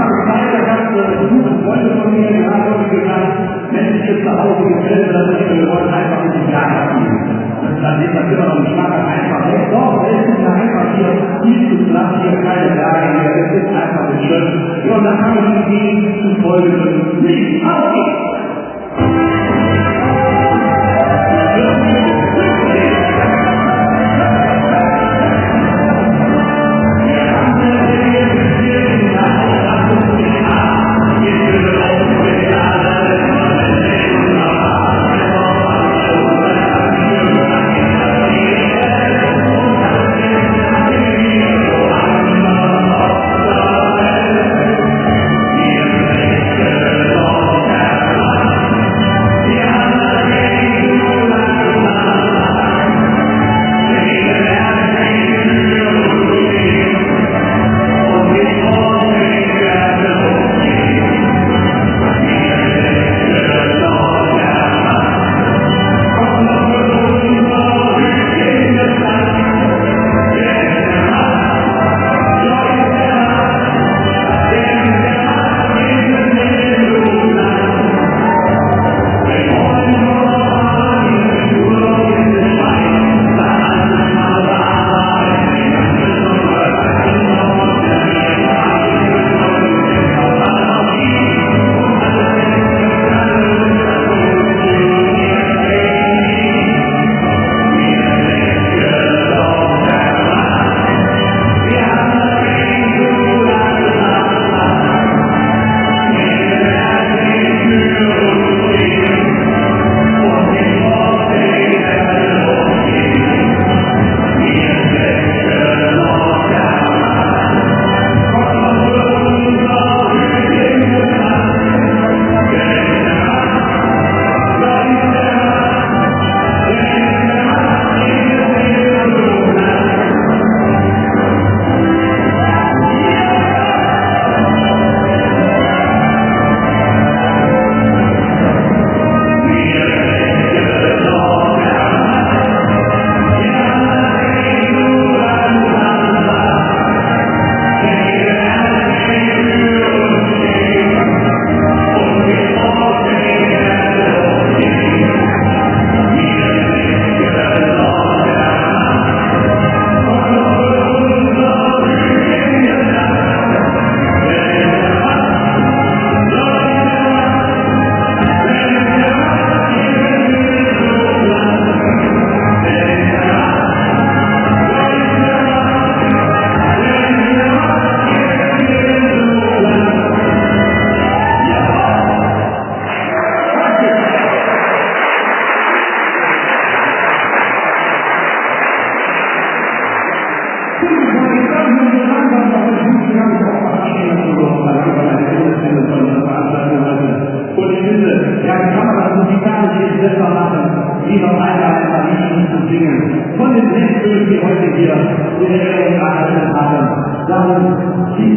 mal Zeit, da gab es gute Freunde von mir, die haben gesagt, Mensch, hier zu Hause gefällt mir das nicht, wir wollen einfach mit dem Jahr abgehen. Dann ist das immer noch ein Schmacker einfach weg. Doch, es ist ja einfach hier, nicht zu Platz, hier keine Berge mehr, es ist einfach so schön. Ja, und dann haben wir die Idee zu folgen, nicht aufgehen. Von den 6 Filmen, die heute hier in der Ehrung haben, sagen Sie,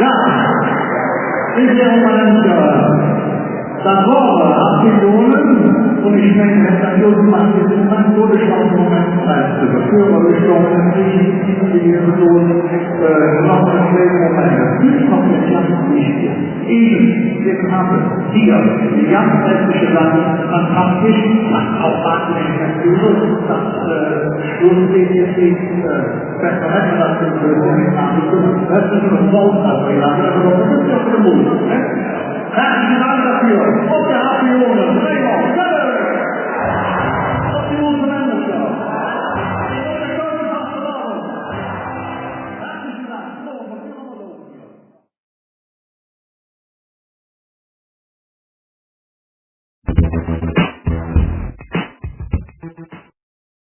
Ja, ist ja das Wort abgelohnt und ich meine, dass das man diesen Mann so geschaut Moment als Führerrichtung die Person noch ein Moment. Das kommt jetzt ganz nicht hier. Eben, wir haben hier die ganz westliche Land fantastisch, das auch wahnsinnig natürlich, das Schlussweg jetzt nicht verheiratet, das ist das ist ein Wort, also ja, das ist ja für den Mund. Herzlichen Dank dafür.